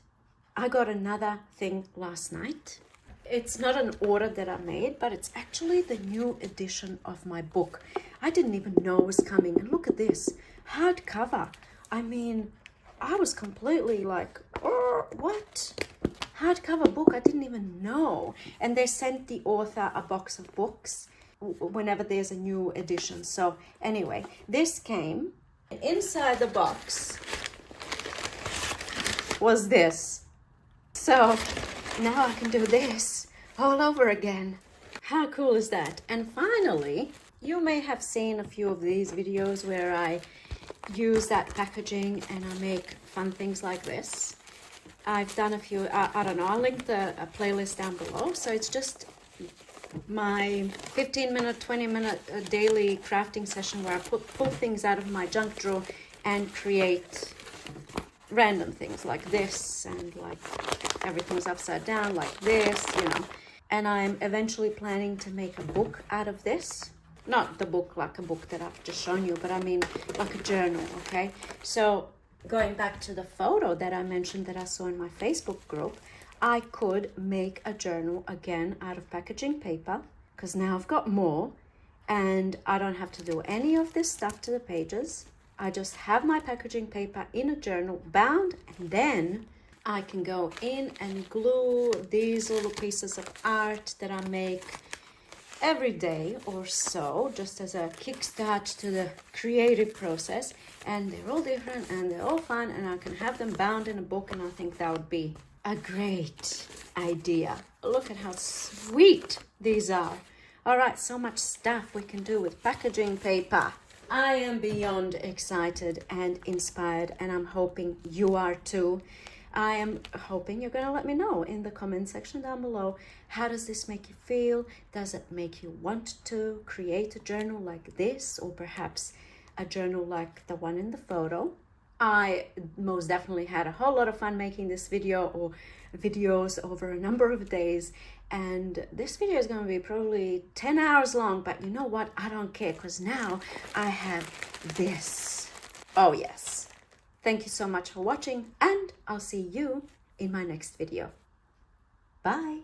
I got another thing last night. It's not an order that I made, but it's actually the new edition of my book. I didn't even know it was coming. And look at this, hardcover. I mean, I was completely like, oh, what? Hardcover book, I didn't even know. And they sent the author a box of books whenever there's a new edition. So anyway, this came. Inside the box was this. So now I can do this all over again. How cool is that? And finally, you may have seen a few of these videos where I use that packaging and I make fun things like this. I've done a few, I don't know, I'll link the playlist down below. So it's just my 15-minute, 20-minute daily crafting session where I pull things out of my junk drawer and create random things like this, and like everything's upside down like this, you know. And I'm eventually planning to make a book out of this. Not the book like a book that I've just shown you, but I mean like a journal, okay? So going back to the photo that I mentioned that I saw in my Facebook group, I could make a journal again out of packaging paper, because now I've got more and I don't have to do any of this stuff to the pages. I just have my packaging paper in a journal bound, and then I can go in and glue these little pieces of art that I make every day or so, just as a kickstart to the creative process. And they're all different and they're all fun, and I can have them bound in a book, and I think that would be a great idea. Look at how sweet these are. All right, so much stuff we can do with packaging paper. I am beyond excited and inspired, and I'm hoping you are too. I am hoping you're going to let me know in the comment section down below. How does this make you feel? Does it make you want to create a journal like this, or perhaps a journal like the one in the photo? I most definitely had a whole lot of fun making this video, or videos, over a number of days. And this video is going to be probably 10 hours long, but you know what? I don't care, because now I have this. Oh yes. Thank you so much for watching, and I'll see you in my next video. Bye.